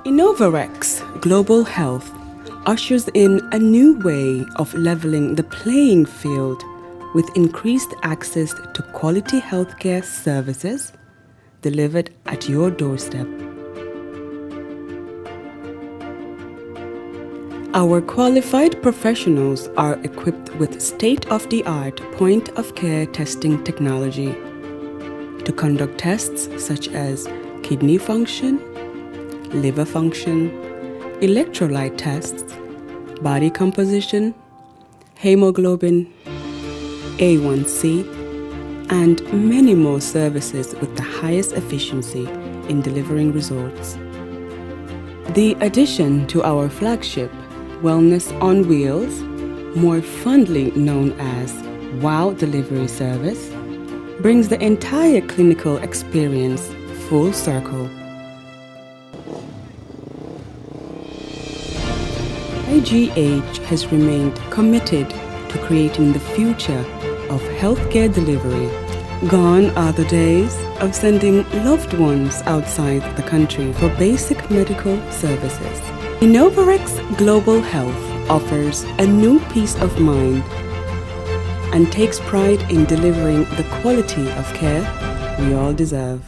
Innovarex Global Health ushers in a new way of leveling the playing field with increased access to quality healthcare services delivered at your doorstep. Our qualified professionals are equipped with state-of-the-art point-of-care testing technology to conduct tests such as kidney function, liver function, electrolyte tests, body composition, hemoglobin, A1C, and many more services with the highest efficiency in delivering results. The addition to our flagship Wellness on Wheels, more fondly known as WOW Delivery Service, brings the entire clinical experience full circle. IGH has remained committed to creating the future of healthcare delivery. Gone are the days of sending loved ones outside the country for basic medical services. Innovarex Global Health offers a new peace of mind and takes pride in delivering the quality of care we all deserve.